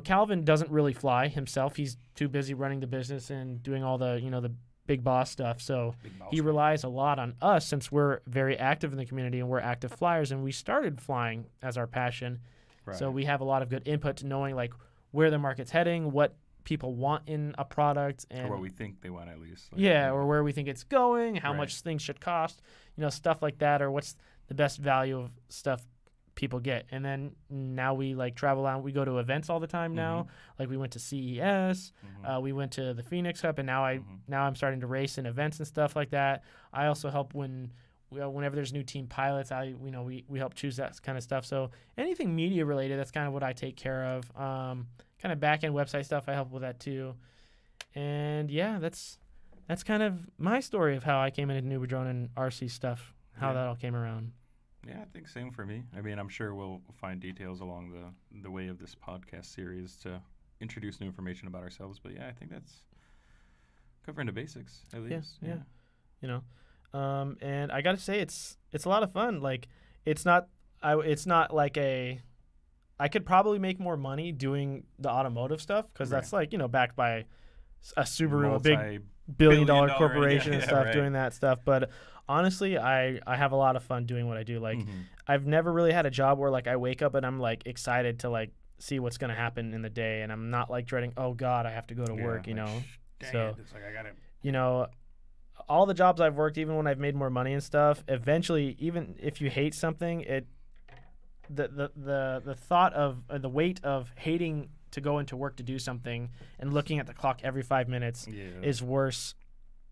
Calvin doesn't really fly himself. He's too busy running the business and doing all the, the big boss stuff. So he relies a lot on us since we're very active in the community and we're active flyers, and we started flying as our passion. So we have a lot of good input to knowing like where the market's heading, what people want in a product, and or what we think they want at least. Or where we think it's going, how much things should cost, stuff like that, or what's the best value of stuff people get. And then now we like travel out. We go to events all the time now. Like we went to CES, we went to the Phoenix Cup, and now I'm starting to race in events and stuff like that. I also help whenever there's new team pilots. We help choose that kind of stuff. So anything media related, that's kind of what I take care of. Kind of back end website stuff, I help with that too. And that's kind of my story of how I came into NewBeeDrone and RC stuff, how that all came around. Yeah, I think same for me. I mean, I'm sure we'll find details along the way of this podcast series to introduce new information about ourselves. But yeah, I think that's covering the basics at least. Yeah. You know, and I gotta say it's a lot of fun. Like it's not like I could probably make more money doing the automotive stuff because that's like, you know, backed by a Subaru, a big billion-dollar corporation and stuff doing that stuff. But honestly, I have a lot of fun doing what I do. Like I've never really had a job where like I wake up and I'm like excited to like see what's going to happen in the day. And I'm not like dreading, oh God, I have to go to work, you know? So, it's like I gotta, you know, all the jobs I've worked, even when I've made more money and stuff, eventually, even if you hate something, the thought of the weight of hating to go into work to do something and looking at the clock every 5 minutes is worse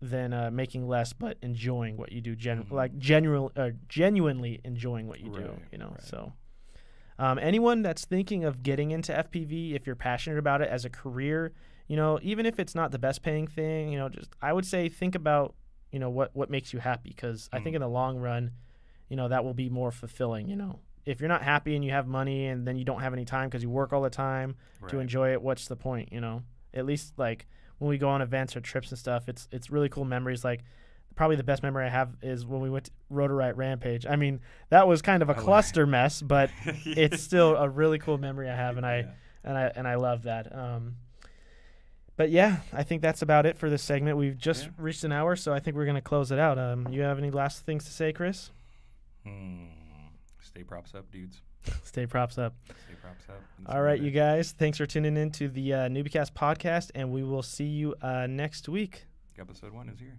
than making less but enjoying what you do, genuinely enjoying what you do, you know. So anyone that's thinking of getting into FPV, if you're passionate about it as a career, you know, even if it's not the best paying thing, you know, just I would say think about, you know, what makes you happy, because I think in the long run, you know, that will be more fulfilling. You know, if you're not happy and you have money and then you don't have any time because you work all the time to enjoy it, what's the point? You know, at least like when we go on events or trips and stuff, it's really cool memories. Like probably the best memory I have is when we went to Rotorite Rampage. I mean, that was kind of a cluster mess, but it's still a really cool memory I have, and I love that. But yeah, I think that's about it for this segment. We've just reached an hour, so I think we're going to close it out. You have any last things to say, Chris? Stay props up, dudes. Stay props up. Stay props up. All right, you guys. Thanks for tuning in to the NewBeeCast podcast, and we will see you next week. Episode 1 is here.